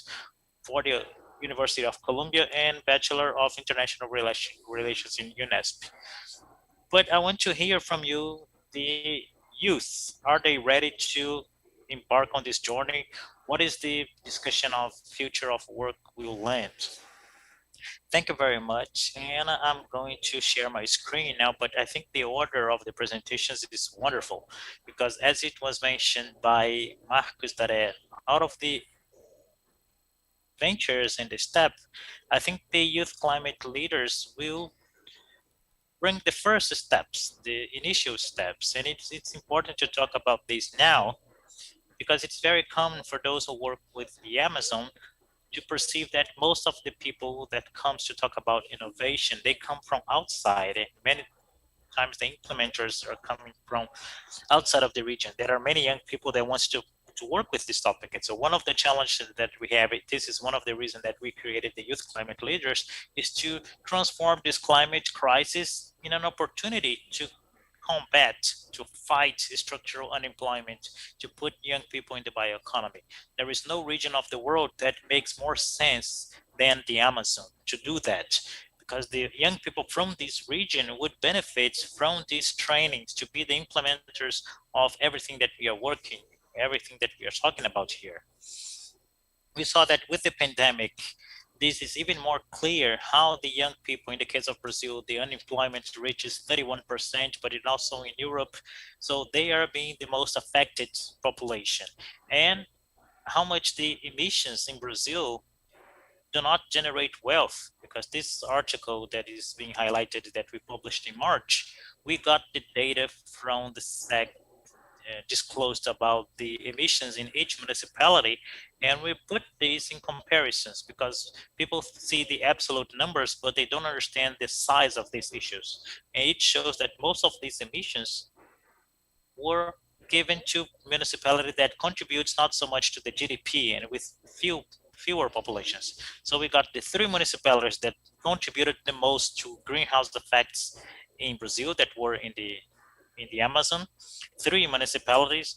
for the University of Columbia and Bachelor of International Relations in UNESCO. But I want to hear from you, the youth. Are they ready to embark on this journey? What is the discussion of future of work will land? Thank you very much. And I'm going to share my screen now, but I think the order of the presentations is wonderful because as it was mentioned by Marcus, that out of the ventures in the step, I think the youth climate leaders will bring the first steps, the initial steps. And it's important to talk about this now because it's very common for those who work with the Amazon to perceive that most of the people that comes to talk about innovation, they come from outside, and many times the implementers are coming from outside of the region. There are many young people that wants to work with this topic. And so one of the challenges that we have, this is one of the reasons that we created the Youth Climate Leaders, is to transform this climate crisis in an opportunity to combat, to fight structural unemployment, to put young people in the bioeconomy. There is no region of the world that makes more sense than the Amazon to do that, because the young people from this region would benefit from these trainings to be the implementers of everything that we are working, everything that we are talking about here. We saw that with the pandemic, this is even more clear how the young people, in the case of Brazil, the unemployment reaches 31%, but it also in Europe. So they are being the most affected population. And how much the emissions in Brazil do not generate wealth, because this article that is being highlighted that we published in March, we got the data from the SEC disclosed about the emissions in each municipality, and we put these in comparisons because people see the absolute numbers, but they don't understand the size of these issues. And it shows that most of these emissions were given to municipality that contributes not so much to the GDP and with fewer populations. So we got the 3 municipalities that contributed the most to greenhouse effects in Brazil that were in the Amazon. 3 municipalities.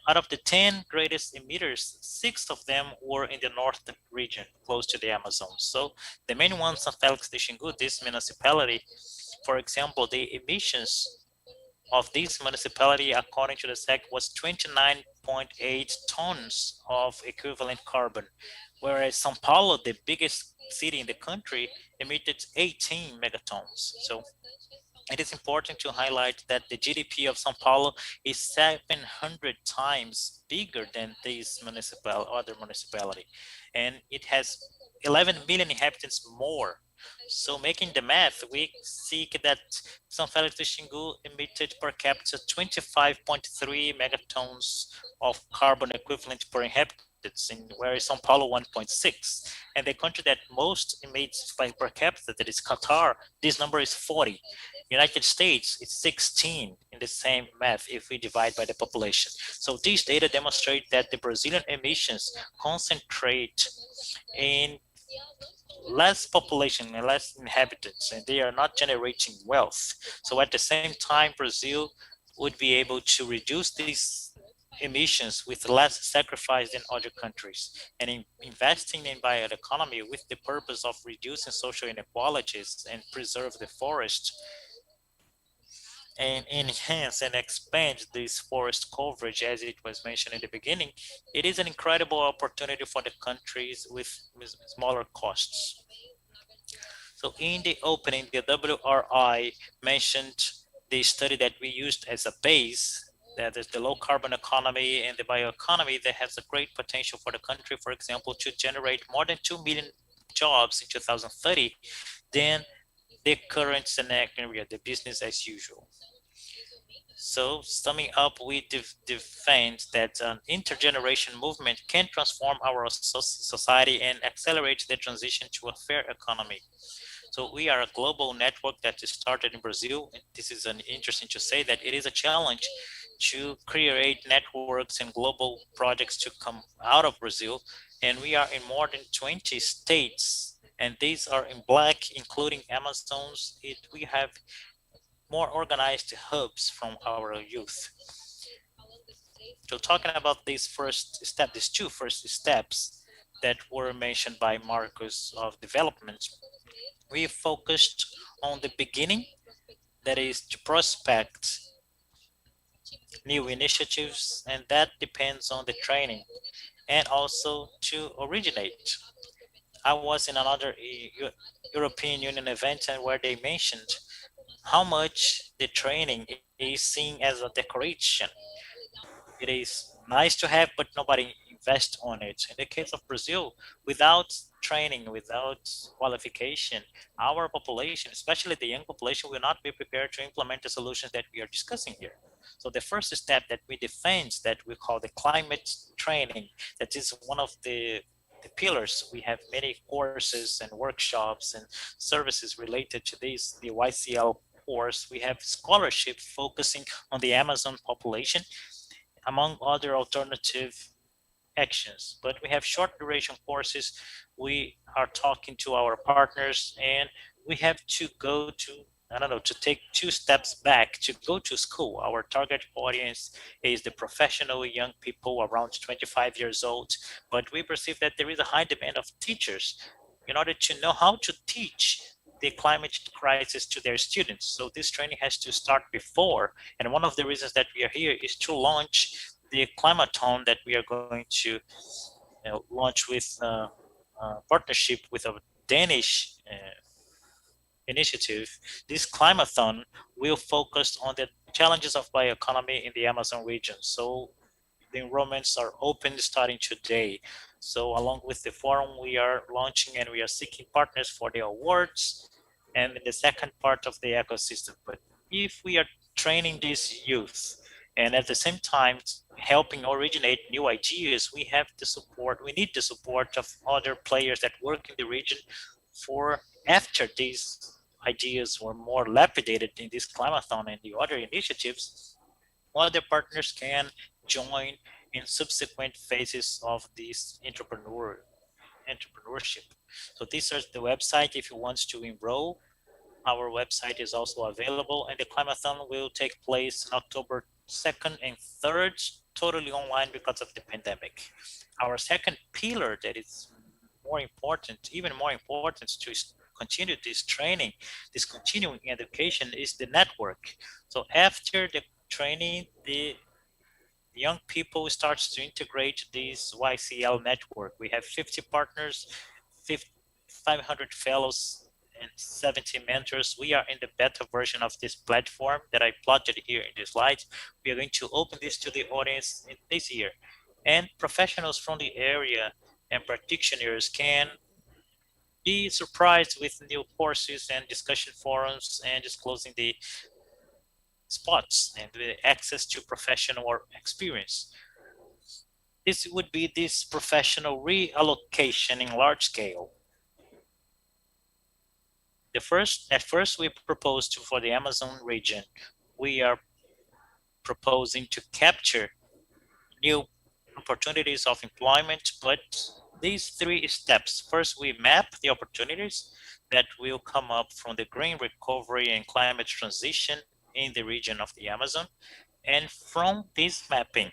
Out of the 10 greatest emitters, 6 of them were in the north region, close to the Amazon. So the main one, São Félix de Xingu, this municipality, for example, the emissions of this municipality, according to the SEC, was 29.8 tons of equivalent carbon, whereas São Paulo, the biggest city in the country, emitted 18 megatons. So it is important to highlight that the GDP of São Paulo is 700 times bigger than this other municipality, and it has 11 million inhabitants more. So making the math, we see that São Félix de Xingu emitted per capita 25.3 megatons of carbon equivalent per inhabitant, whereas São Paulo 1.6. And the country that most emits by per capita, that is Qatar, this number is 40. United States, it's 16 in the same math if we divide by the population. So these data demonstrate that the Brazilian emissions concentrate in less population and less inhabitants, and they are not generating wealth. So at the same time, Brazil would be able to reduce these emissions with less sacrifice than other countries, and in investing in bioeconomy with the purpose of reducing social inequalities and preserve the forest and enhance and expand this forest coverage, as it was mentioned in the beginning, it is an incredible opportunity for the countries with smaller costs. So in the opening, the WRI mentioned the study that we used as a base, that is the low carbon economy and the bioeconomy that has a great potential for the country, for example, to generate more than 2 million jobs in 2030 than the current scenario, the business as usual. So summing up, we defend that an intergeneration movement can transform our society and accelerate the transition to a fair economy. So we are a global network that started in Brazil. And this is an interesting to say that it is a challenge to create networks and global projects to come out of Brazil. And we are in more than 20 states, and these are in black, including Amazons. We have more organized hubs from our youth. So talking about these these 2 first steps that were mentioned by Marcus of development, we focused on the beginning, that is to prospect new initiatives, and that depends on the training, and also to originate. I was in another European Union event and where they mentioned how much the training is seen as a decoration. It is nice to have, but nobody invests on it. In the case of Brazil, without training, without qualification, our population, especially the young population, will not be prepared to implement the solutions that we are discussing here. So the first step that we defend, that we call the climate training, that is one of the pillars. We have many courses and workshops and services related to this, the YCL course. We have scholarship focusing on the Amazon population, among other alternative actions. But we have short duration courses. We are talking to our partners, and we have to go to, to take 2 steps back to go to school. Our target audience is the professional young people around 25 years old, but we perceive that there is a high demand of teachers in order to know how to teach the climate crisis to their students. So this training has to start before, and one of the reasons that we are here is to launch the climathon that we are going to launch with partnership with a Danish initiative, this climathon will focus on the challenges of bioeconomy in the Amazon region. So the enrollments are open starting today. So along with the forum, we are launching and we are seeking partners for the awards and the second part of the ecosystem. But if we are training these youth and at the same time helping originate new ideas, we need the support of other players that work in the region for after these ideas were more lapidated in this climathon and the other initiatives, other partners can join in subsequent phases of this entrepreneurship. So this is the website if you want to enroll. Our website is also available, and the climathon will take place October 2nd and 3rd, totally online because of the pandemic. Our second pillar that is more important, even more important to continue this training, this continuing education is the network. So after the training, the young people starts to integrate this YCL network. We have 50 partners, 500 fellows, and 70 mentors. We are in the beta version of this platform that I plotted here in the slides. We are going to open this to the audience in this year. And professionals from the area and practitioners can be surprised with new courses and discussion forums and disclosing the spots and the access to professional experience. This would be this professional reallocation in large scale. At first we proposed for the Amazon region, we are proposing to capture new opportunities of employment, but these 3 steps. First, we map the opportunities that will come up from the green recovery and climate transition in the region of the Amazon. And from this mapping,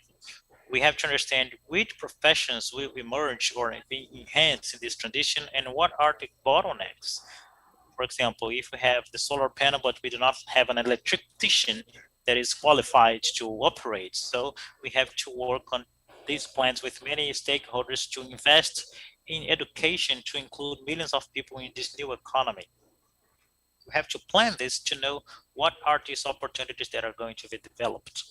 we have to understand which professions will emerge or be enhanced in this transition and what are the bottlenecks. For example, if we have the solar panel, but we do not have an electrician that is qualified to operate. So we have to work on these plans with many stakeholders to invest in education to include millions of people in this new economy. We have to plan this to know what are these opportunities that are going to be developed.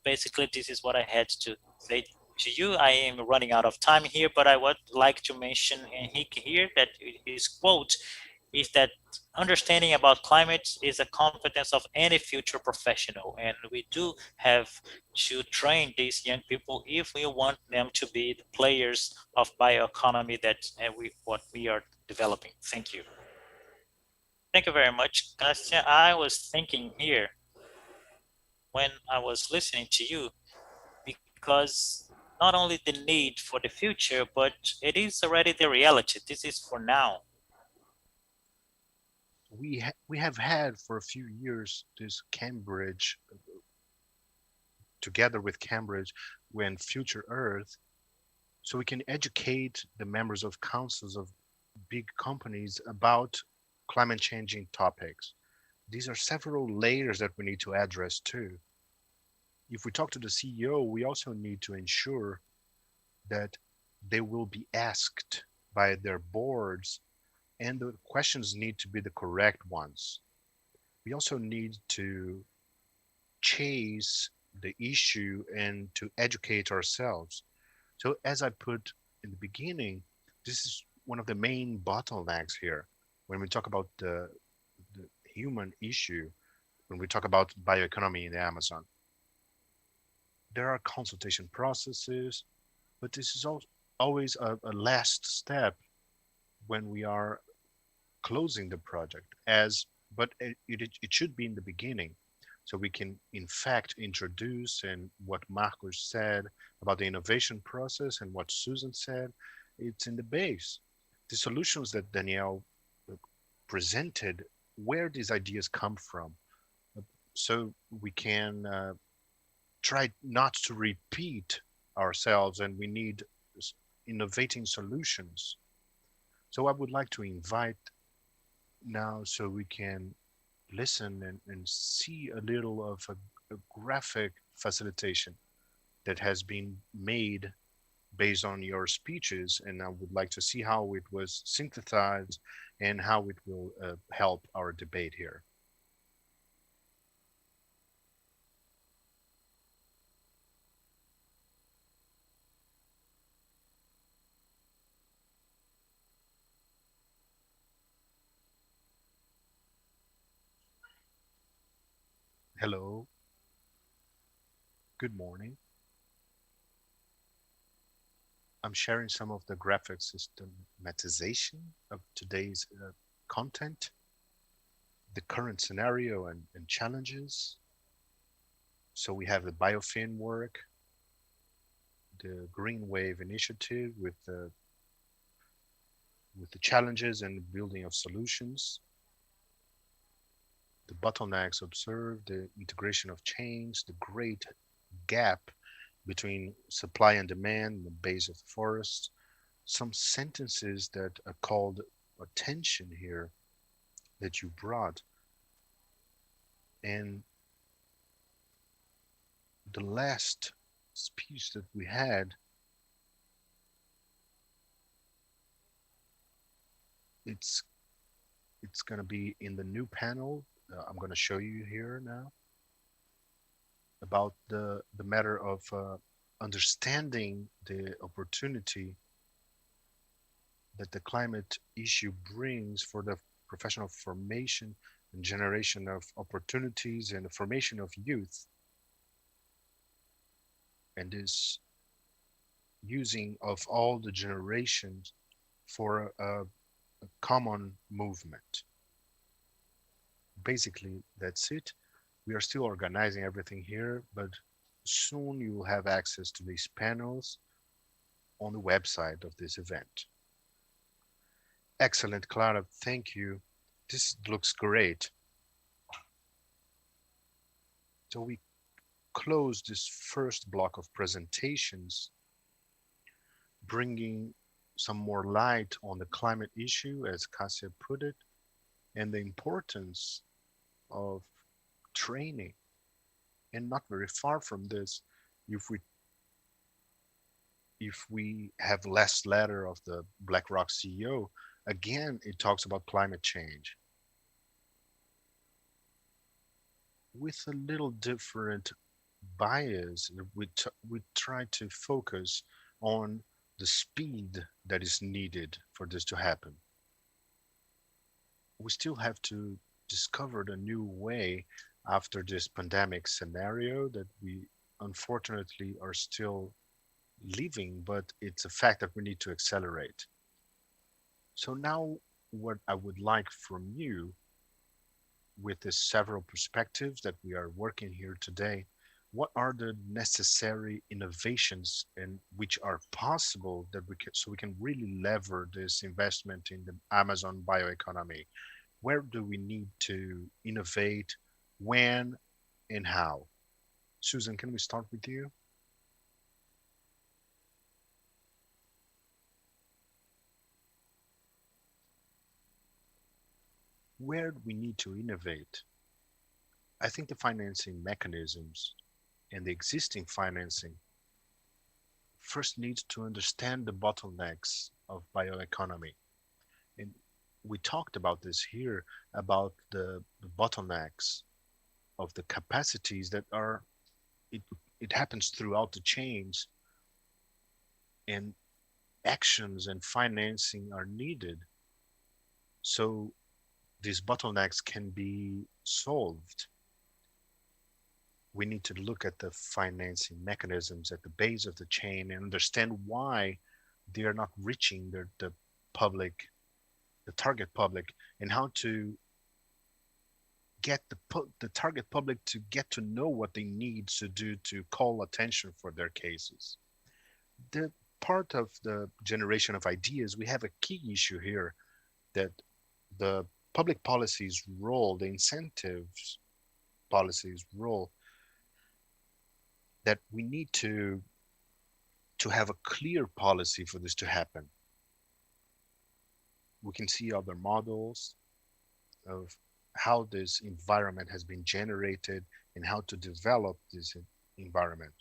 Basically, this is what I had to say to you. I am running out of time here, but I would like to mention Henrique here that his quote is that understanding about climate is a competence of any future professional, and we do have to train these young people if we want them to be the players of bioeconomy that what we are developing. Thank you. Thank you very much, Cassia. I was thinking here when I was listening to you, because not only the need for the future, but it is already the reality. This is for now. We have had for a few years this Cambridge, together with Cambridge, when Future Earth, so we can educate the members of councils of big companies about climate changing topics. These are several layers that we need to address too. If we talk to the CEO, we also need to ensure that they will be asked by their boards and the questions need to be the correct ones. We also need to chase the issue and to educate ourselves. So as I put in the beginning, this is one of the main bottlenecks here when we talk about the human issue, when we talk about bioeconomy in the Amazon. There are consultation processes, but this is always a last step when we are closing the project, but it should be in the beginning, so we can in fact introduce, and what Marcos said about the innovation process and what Susan said, it's in the base. The solutions that Danielle presented, where these ideas come from, so we can try not to repeat ourselves, and we need innovating solutions. So I would like to invite now so we can listen and see a little of a graphic facilitation that has been made based on your speeches, and I would like to see how it was synthesized and how it will help our debate here. Hello, good morning. I'm sharing some of the graphic systematization of today's content, the current scenario and challenges. So we have the Biofin work, the Green Wave Initiative with the challenges and building of solutions, the bottlenecks observed, the integration of chains, the great gap between supply and demand in the base of the forest, some sentences that are called attention here that you brought. And the last speech that we had, it's going to be in the new panel. I'm going to show you here now about the matter of understanding the opportunity that the climate issue brings for the professional formation and generation of opportunities and the formation of youth, and this using of all the generations for a common movement. Basically, that's it. We are still organizing everything here, but soon you will have access to these panels on the website of this event. Excellent, Clara. Thank you. This looks great. So we close this first block of presentations, bringing some more light on the climate issue, as Cassia put it, and the importance of training. And not very far from this, if we have last letter of the BlackRock CEO, again, it talks about climate change with a little different bias. We try to focus on the speed that is needed for this to happen. We still have to discover a new way after this pandemic scenario that we unfortunately are still living, but it's a fact that we need to accelerate. So now what I would like from you, with the several perspectives that we are working here today, what are the necessary innovations and which are possible that we can really lever this investment in the Amazon bioeconomy? Where do we need to innovate, when, and how? Susan, can we start with you? Where do we need to innovate? I think the financing mechanisms and the existing financing first needs to understand the bottlenecks of bioeconomy. And we talked about this here, about the bottlenecks of the capacities that are, it happens throughout the chains, and actions and financing are needed so these bottlenecks can be solved. We need to look at the financing mechanisms at the base of the chain and understand why they are not reaching the public, the target public, and how to get the target public to get to know what they need to do to call attention for their cases. The part of the generation of ideas, we have a key issue here, that the public policy's role, the incentives policy's role, that we need to have a clear policy for this to happen. We can see other models of how this environment has been generated and how to develop this environment.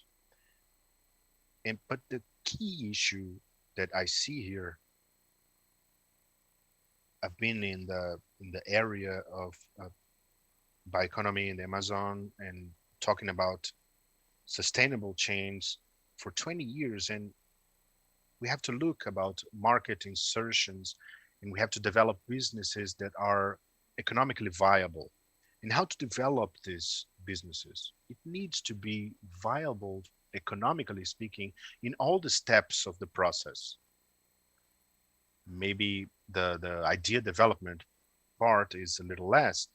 But the key issue that I see here, I've been in the area of bioeconomy in the Amazon and talking about sustainable chains for 20 years, and we have to look about market insertions, and we have to develop businesses that are economically viable. And how to develop these businesses? It needs to be viable economically speaking in all the steps of the process. Maybe the idea development part is a little less,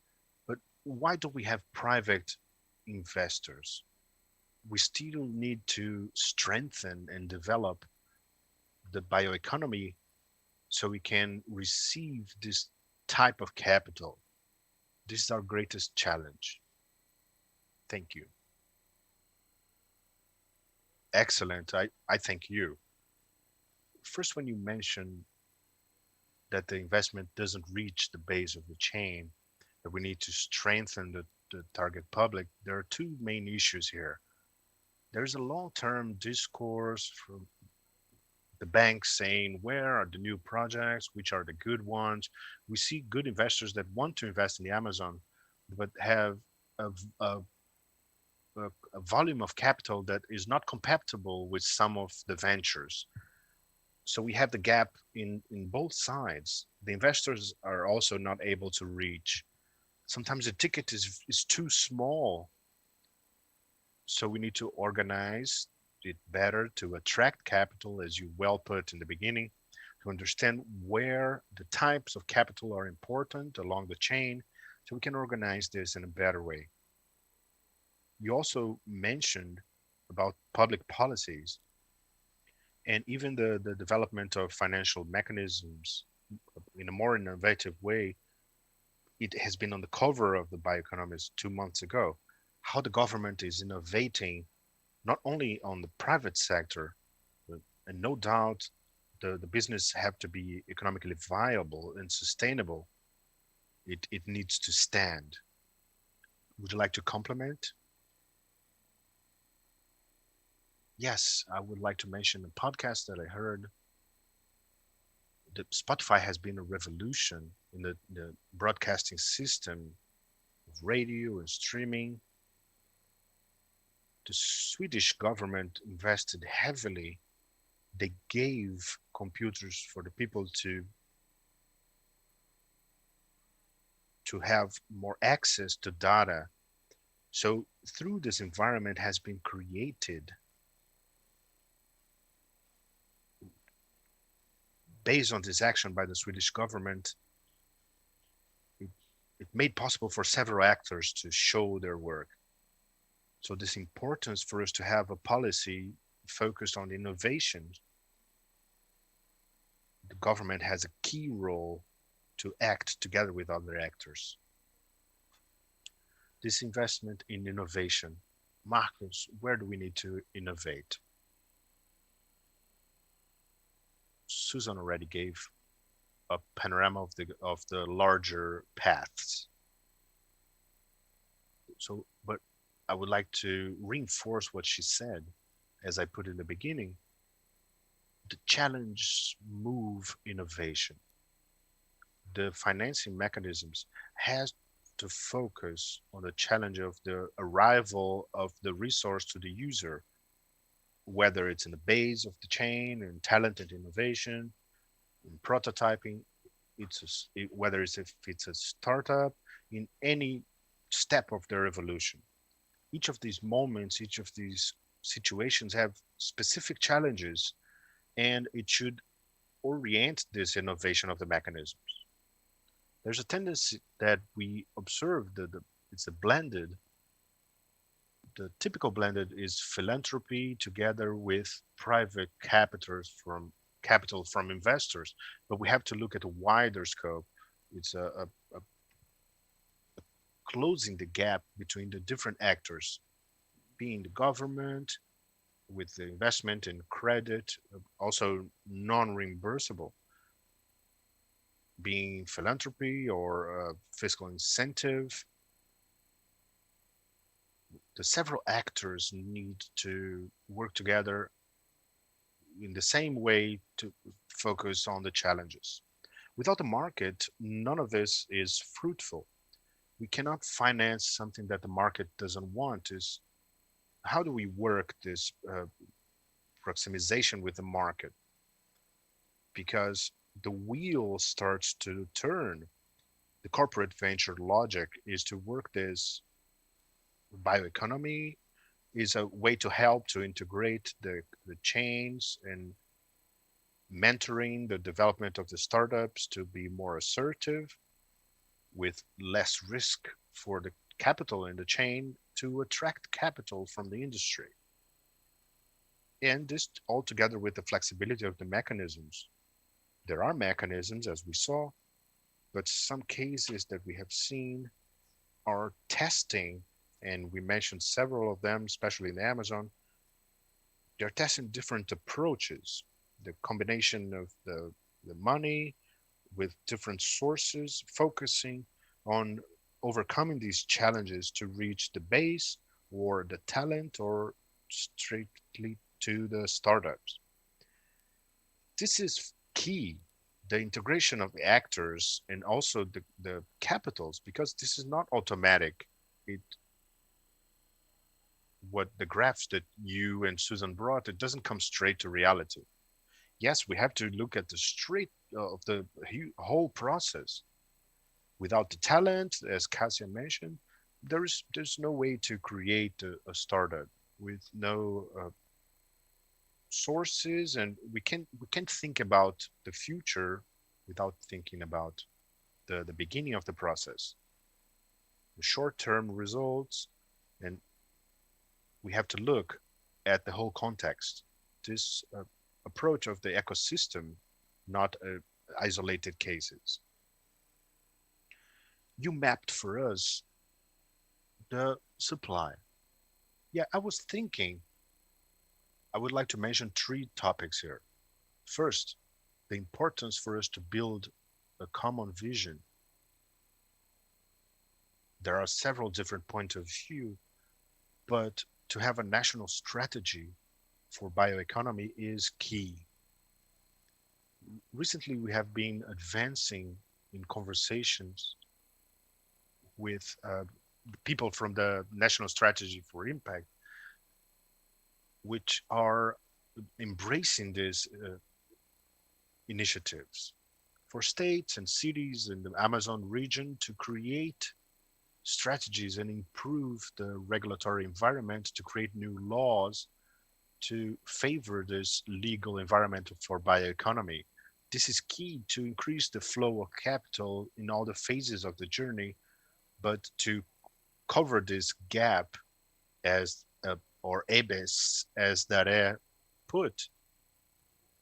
but why do we have private investors? We still need to strengthen and develop the bioeconomy so we can receive this type of capital. This is our greatest challenge. Thank you. Excellent. I thank you. First, when you mentioned that the investment doesn't reach the base of the chain, that we need to strengthen the target public, there are two main issues here. There's a long-term discourse from the banks saying, where are the new projects? Which are the good ones? We see good investors that want to invest in the Amazon, but have a volume of capital that is not compatible with some of the ventures. So we have the gap in both sides. The investors are also not able to reach. Sometimes the ticket is too small. So we need to organize it better to attract capital, as you well put in the beginning, to understand where the types of capital are important along the chain, so we can organize this in a better way. You also mentioned about public policies and even the development of financial mechanisms in a more innovative way. It has been on the cover of the Bioeconomist 2 months ago, how the government is innovating not only on the private sector, and no doubt the business have to be economically viable and sustainable. It needs to stand. Would you like to complement? Yes, I would like to mention a podcast that I heard. The Spotify has been a revolution in the broadcasting system of radio and streaming. The Swedish government invested heavily. They gave computers for the people to have more access to data. So through this environment has been created based on this action by the Swedish government. It made possible for several actors to show their work. So this importance for us to have a policy focused on innovation, the government has a key role to act together with other actors. This investment in innovation, Marcus, where do we need to innovate? Susan already gave a panorama of the larger paths. So, but I would like to reinforce what she said, as I put in the beginning. The challenge move innovation. The financing mechanisms has to focus on the challenge of the arrival of the resource to the user, whether it's in the base of the chain, in talented innovation, in prototyping, whether if it's a startup, in any step of their evolution. Each of these moments, each of these situations have specific challenges, and it should orient this innovation of the mechanisms. There's a tendency that we observe that it's a blended. The typical blended is philanthropy together with private capital from investors, but we have to look at a wider scope. It's a closing the gap between the different actors, being the government with the investment in credit, also non-reimbursable, being philanthropy or fiscal incentive. The several actors need to work together in the same way to focus on the challenges. Without the market, none of this is fruitful. We cannot finance something that the market doesn't want. Is how do we work this proximization with the market? Because the wheel starts to turn. The corporate venture logic is to work this bioeconomy is a way to help to integrate the chains and mentoring the development of the startups to be more assertive with less risk for the capital in the chain to attract capital from the industry. And this all together with the flexibility of the mechanisms. There are mechanisms, as we saw, but some cases that we have seen are testing, and we mentioned several of them, especially in Amazon. They're testing different approaches, the combination of the money with different sources, focusing on overcoming these challenges to reach the base or the talent or strictly to the startups. This is key, the integration of the actors and also the capitals, because this is not automatic. What the graphs that you and Susan brought, it doesn't come straight to reality. Yes, we have to look at the straight of the whole process. Without the talent, as Cassia mentioned, there's no way to create a startup with no sources, and we can't think about the future without thinking about the beginning of the process, the short-term results, and we have to look at the whole context. This approach of the ecosystem, not isolated cases. You mapped for us the supply. Yeah, I was thinking, I would like to mention 3 topics here. First, the importance for us to build a common vision. There are several different points of view, but to have a national strategy for bioeconomy is key. Recently, we have been advancing in conversations with people from the National Strategy for Impact, which are embracing these initiatives for states and cities in the Amazon region to create strategies and improve the regulatory environment to create new laws to favor this legal environment for bioeconomy. This is key to increase the flow of capital in all the phases of the journey, but to cover this gap as or abyss, as Dare put,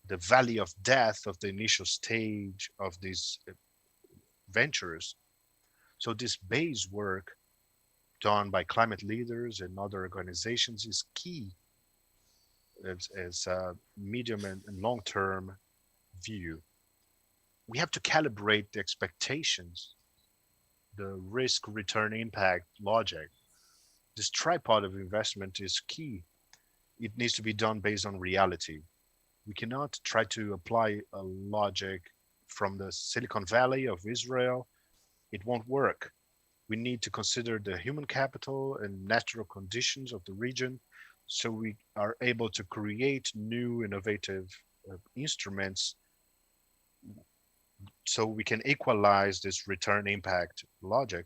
the valley of death of the initial stage of these ventures. So this base work done by climate leaders and other organizations is key as a medium and long-term view. We have to calibrate the expectations, the risk return impact logic. This tripod of investment is key. It needs to be done based on reality. We cannot try to apply a logic from the Silicon Valley of Israel. It won't work. We need to consider the human capital and natural conditions of the region so we are able to create new innovative instruments so we can equalize this return impact logic,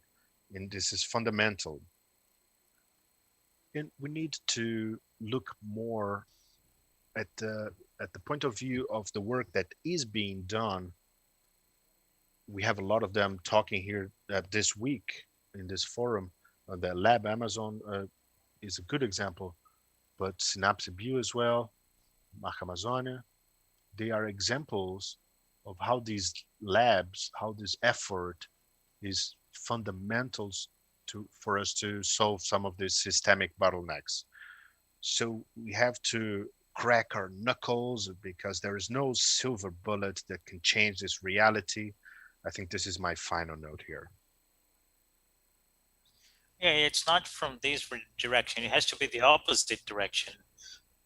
and this is fundamental. And we need to look more at the point of view of the work that is being done. We have a lot of them talking here this week in this forum. The Lab Amazon is a good example, but Synapse Bio as well, Marca Amazonia, they are examples of how these labs, how this effort is fundamentals for us to solve some of these systemic bottlenecks. So we have to crack our knuckles because there is no silver bullet that can change this reality. I think this is my final note here. Yeah, it's not from this direction. It has to be the opposite direction.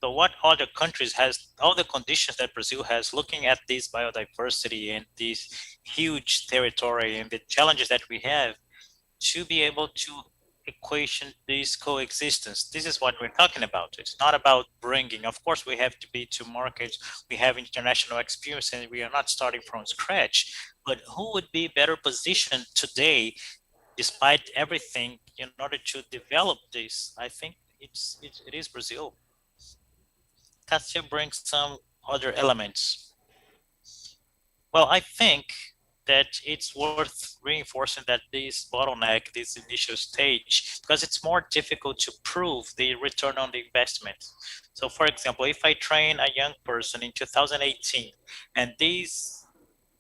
So what other countries has, all the conditions that Brazil has looking at this biodiversity and this huge territory and the challenges that we have to be able to equation this coexistence. This is what we're talking about. It's not about bringing, of course we have to be to markets, we have international experience and we are not starting from scratch, but who would be better positioned today despite everything in order to develop this? I think it is Brazil. Cassia brings some other elements. Well, I think that it's worth reinforcing that this bottleneck, this initial stage, because it's more difficult to prove the return on the investment. So for example, if I train a young person in 2018 and this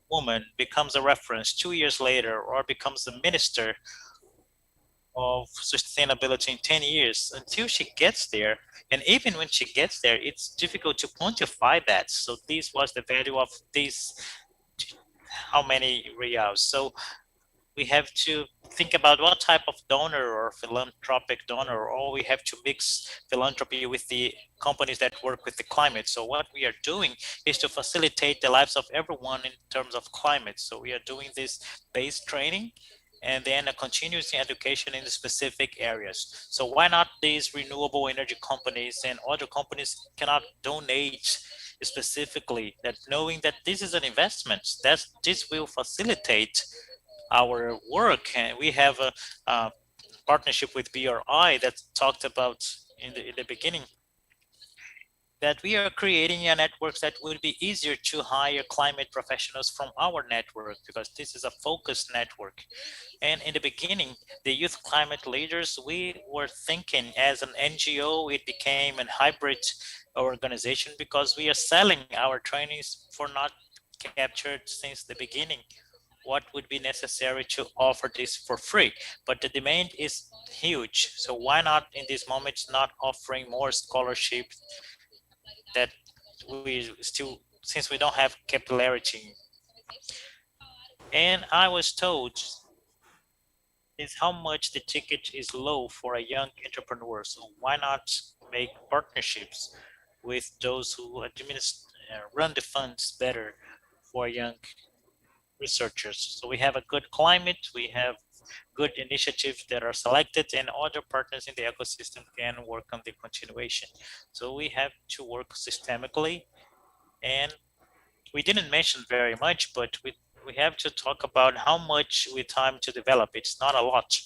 woman becomes a reference 2 years later or becomes a minister of sustainability in 10 years, until she gets there, and even when she gets there, it's difficult to quantify that. So this was the value of this, how many reals. So we have to think about what type of donor or philanthropic donor, or we have to mix philanthropy with the companies that work with the climate. So what we are doing is to facilitate the lives of everyone in terms of climate. So we are doing this base training and then a continuous education in the specific areas. So why not these renewable energy companies and other companies cannot donate specifically, that knowing that this is an investment, that this will facilitate our work. And we have a partnership with BRI that talked about in the beginning, that we are creating a network that will be easier to hire climate professionals from our network, because this is a focused network. And in the beginning, the youth climate leaders, we were thinking as an NGO, it became a hybrid organization because we are selling our trainings for not captured since the beginning what would be necessary to offer this for free. But the demand is huge. So why not in this moment not offering more scholarships that we still, since we don't have capillarity. And I was told is how much the ticket is low for a young entrepreneur. So why not make partnerships with those who run the funds better for young researchers? So we have a good climate, we have good initiatives that are selected, and other partners in the ecosystem can work on the continuation. So we have to work systemically, and we didn't mention very much, but we have to talk about how much we time to develop. It's not a lot.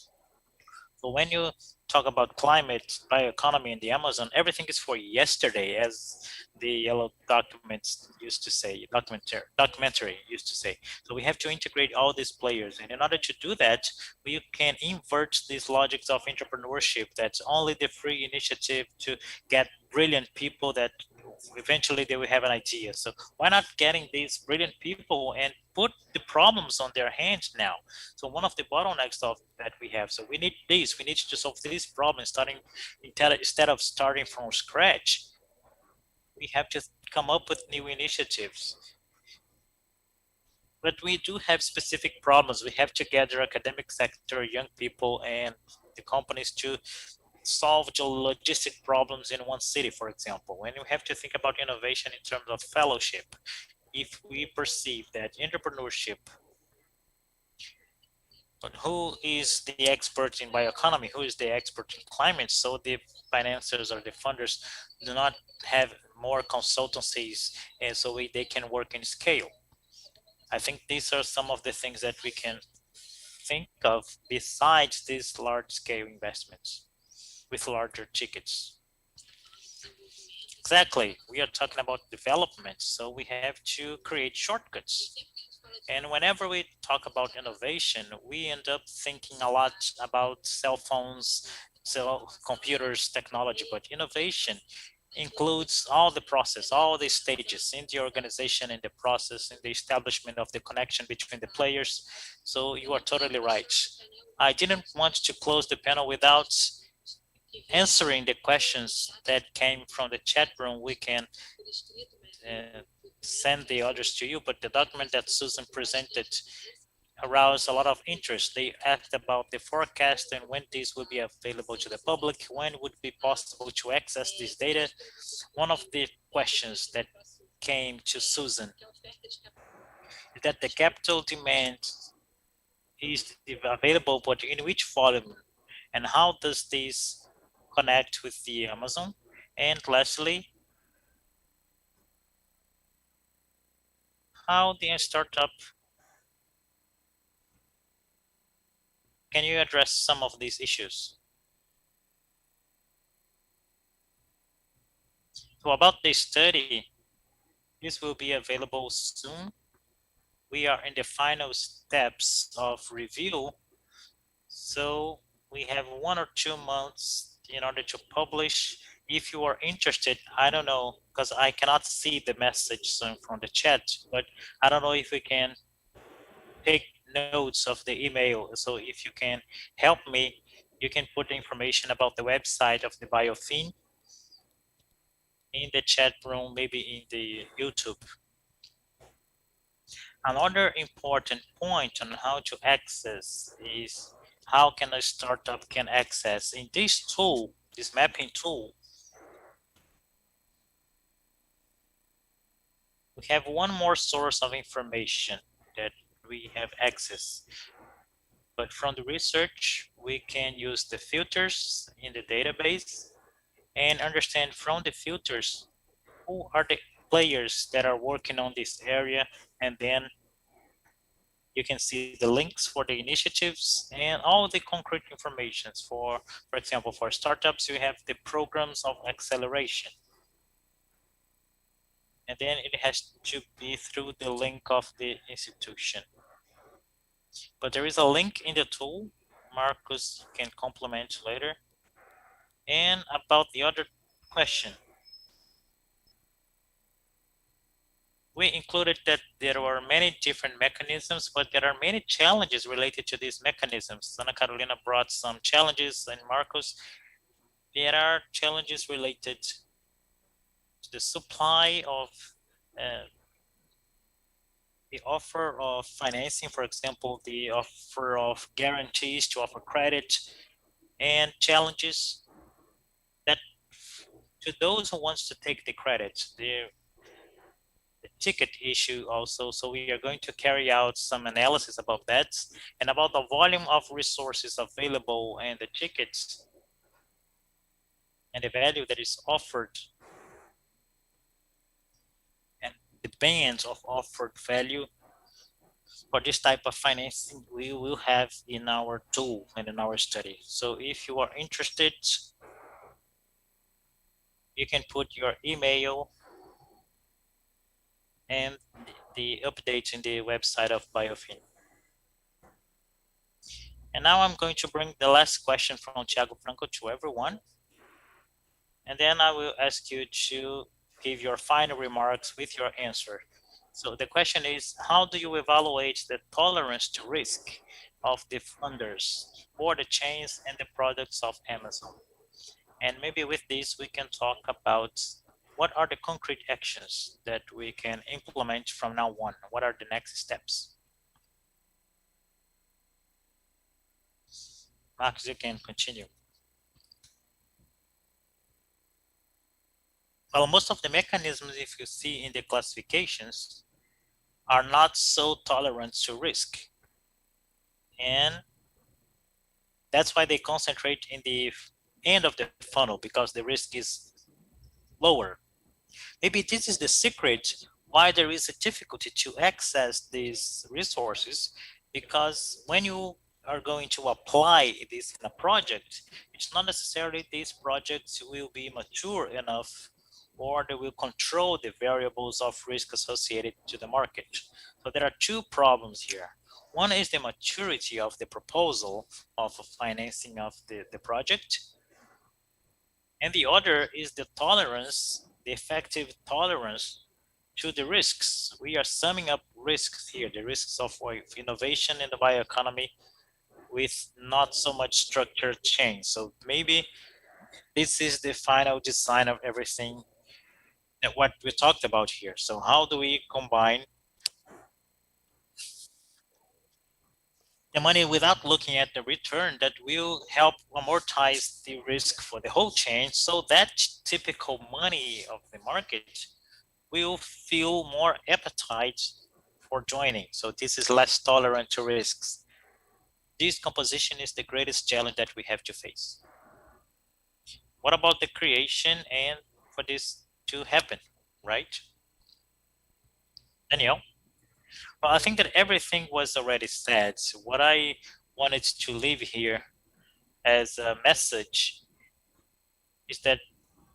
So when you talk about climate, bioeconomy in the Amazon, everything is for yesterday, as the yellow documents used to say, documentary used to say. So we have to integrate all these players. And in order to do that, we can invert these logics of entrepreneurship. That's only the free initiative to get brilliant people that eventually they will have an idea. So why not getting these brilliant people and put the problems on their hands now? So one of the bottlenecks of that we have, so we need this, we need to solve these problems starting instead of starting from scratch. We have to come up with new initiatives. But we do have specific problems. We have to gather academic sector, young people, and the companies to solve the logistic problems in one city, for example. And we have to think about innovation in terms of fellowship. If we perceive that entrepreneurship, but who is the expert in bioeconomy, who is the expert in climate, so the financiers or the funders do not have more consultancies, and so they can work in scale. I think these are some of the things that we can think of besides these large scale investments with larger tickets. Exactly, we are talking about development, so we have to create shortcuts. And whenever we talk about innovation, we end up thinking a lot about cell phones, computers, technology, but innovation includes all the process, all the stages in the organization, in the process, in the establishment of the connection between the players. So you are totally right. I didn't want to close the panel without answering the questions that came from the chat room. We can send the others to you, but the document that Susan presented aroused a lot of interest. They asked about the forecast and when this will be available to the public, when would it be possible to access this data. One of the questions that came to Susan is that the capital demand is available, but in which volume, and how does this connect with the Amazon? And lastly, how the startup, can you address some of these issues? So about this study, this will be available soon. We are in the final steps of review, so we have 1 or 2 months in order to publish. If you are interested, I don't know, because I cannot see the message from the chat, but I don't know if we can take notes of the email. So if you can help me, you can put the information about the website of the Biofin in the chat room, maybe in the YouTube. Another important point on how to access is how can a startup can access in this tool, this mapping tool. We have one more source of information that we have access. But from the research, we can use the filters in the database and understand from the filters who are the players that are working on this area, and then you can see the links for the initiatives and all the concrete informations. For example, for startups, you have the programs of acceleration. And then it has to be through the link of the institution. But there is a link in the tool. Marcus can complement later. And about the other question, we included that there were many different mechanisms, but there are many challenges related to these mechanisms. Ana Carolina brought some challenges, and Marcos, there are challenges related to the supply of the offer of financing, for example, the offer of guarantees to offer credit, and challenges that to those who wants to take the credit, the ticket issue also. So we are going to carry out some analysis about that and about the volume of resources available and the tickets and the value that is offered and the bands of offered value for this type of financing we will have in our tool and in our study. So if you are interested, you can put your email and the updates in the website of Biofin. And now I'm going to bring the last question from Thiago Franco to everyone. And then I will ask you to give your final remarks with your answer. So the question is, how do you evaluate the tolerance to risk of the funders for the chains and the products of Amazon? And maybe with this, we can talk about what are the concrete actions that we can implement from now on? What are the next steps? Marcus, you can continue. Well, most of the mechanisms, if you see in the classifications, are not so tolerant to risk. And that's why they concentrate in the end of the funnel, because the risk is lower. Maybe this is the secret why there is a difficulty to access these resources, because when you are going to apply this in a project, it's not necessarily these projects will be mature enough or they will control the variables of risk associated to the market. So there are two problems here. One is the maturity of the proposal of financing of the project. And the other is the tolerance, the effective tolerance to the risks. We are summing up risks here, the risks of innovation in the bioeconomy with not so much structured change. So maybe this is the final design of everything that what we talked about here. So how do we combine the money without looking at the return that will help amortize the risk for the whole chain. So that typical money of the market will feel more appetite for joining. So this is less tolerant to risks. This composition is the greatest challenge that we have to face. What about the creation and for this to happen, right? Danielle? Well, I think that everything was already said. So what I wanted to leave here as a message is that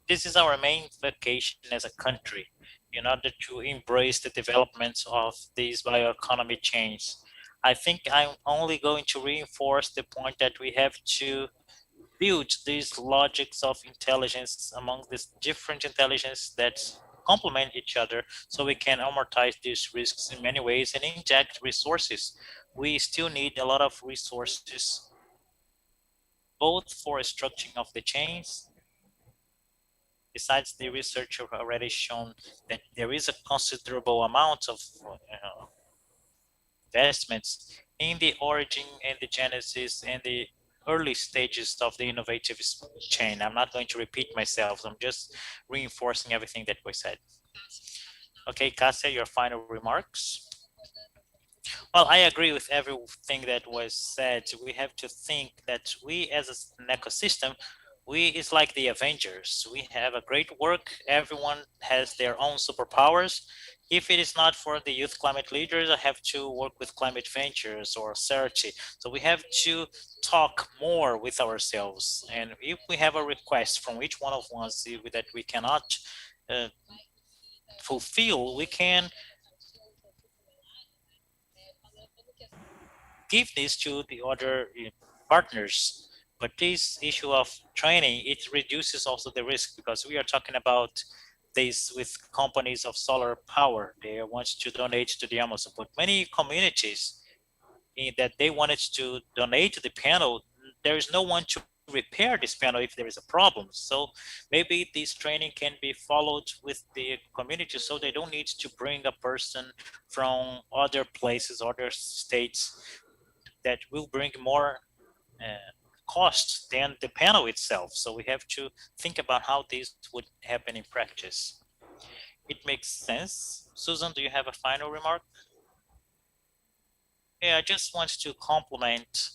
this is our main vacation as a country in order to embrace the development of these bioeconomy chains. I think I'm only going to reinforce the point that we have to build these logics of intelligence among these different intelligence that complement each other so we can amortize these risks in many ways and inject resources. We still need a lot of resources, both for structuring of the chains. Besides, the research have already shown that there is a considerable amount of investments in the origin and the genesis and the early stages of the innovative chain. I'm not going to repeat myself. I'm just reinforcing everything that was said. Okay, Cassia, your final remarks. Well, I agree with everything that was said. We have to think that we as an ecosystem, it's like the Avengers. We have a great work. Everyone has their own superpowers. If it is not for the youth climate leaders, I have to work with climate ventures or CERTI. So we have to talk more with ourselves. And if we have a request from each one of us that we cannot fulfill, we can give this to the other partners. But this issue of training, it reduces also the risk because we are talking about this with companies of solar power. They want to donate to the Amazon, but many communities that they wanted to donate to the panel, there is no one to repair this panel if there is a problem. So maybe this training can be followed with the community so they don't need to bring a person from other places, other states that will bring more cost than the panel itself. So we have to think about how this would happen in practice. It makes sense. Susan, do you have a final remark? Yeah, I just want to compliment.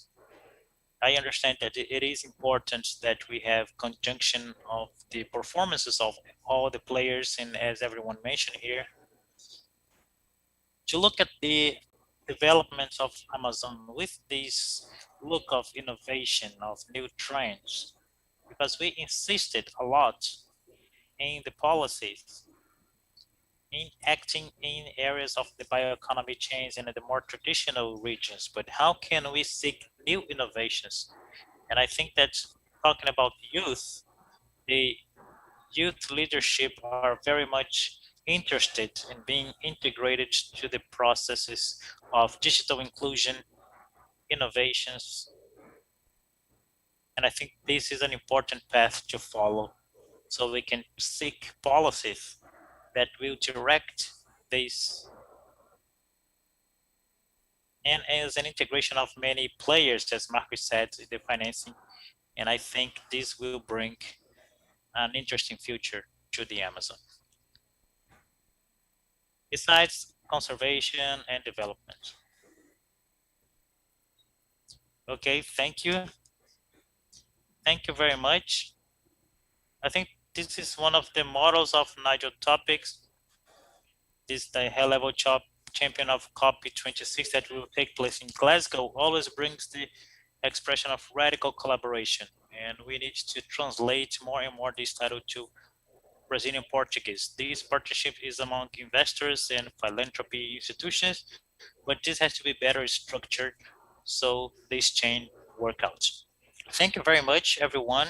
I understand that it is important that we have conjunction of the performances of all the players, and as everyone mentioned here, to look at the development of Amazon with this look of innovation, of new trends, because we insisted a lot in the policies, in acting in areas of the bioeconomy chains and in the more traditional regions, but how can we seek new innovations? And I think that talking about youth, the youth leadership are very much interested in being integrated to the processes of digital inclusion, innovations. And I think this is an important path to follow so we can seek policies that will direct this and as an integration of many players, as Marcus said, the financing. And I think this will bring an interesting future to the Amazon. Besides conservation and development. Okay, thank you. Thank you very much. I think this is one of the models of Nigel topics. This the high-level champion of COP26 that will take place in Glasgow always brings the expression of radical collaboration. And we need to translate more and more this title to Brazilian Portuguese. This partnership is among investors and philanthropy institutions, but this has to be better structured so this chain work out. Thank you very much, everyone.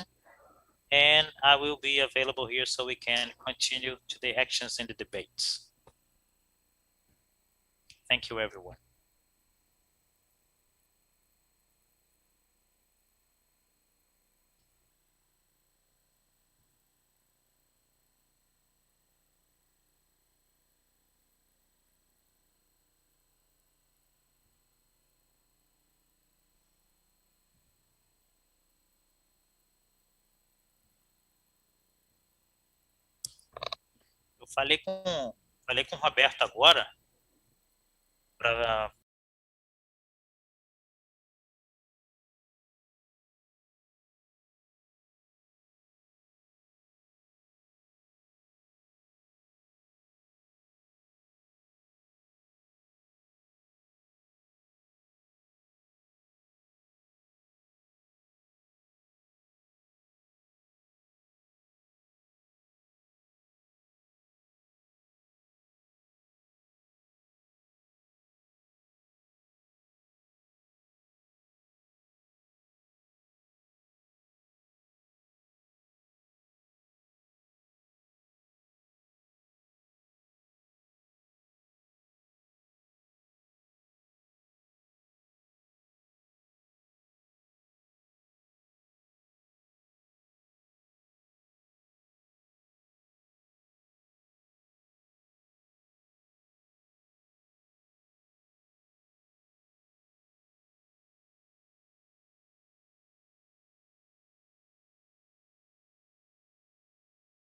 And I will be available here so we can continue to the actions in the debates. Thank you, everyone. falei com o Roberto agora para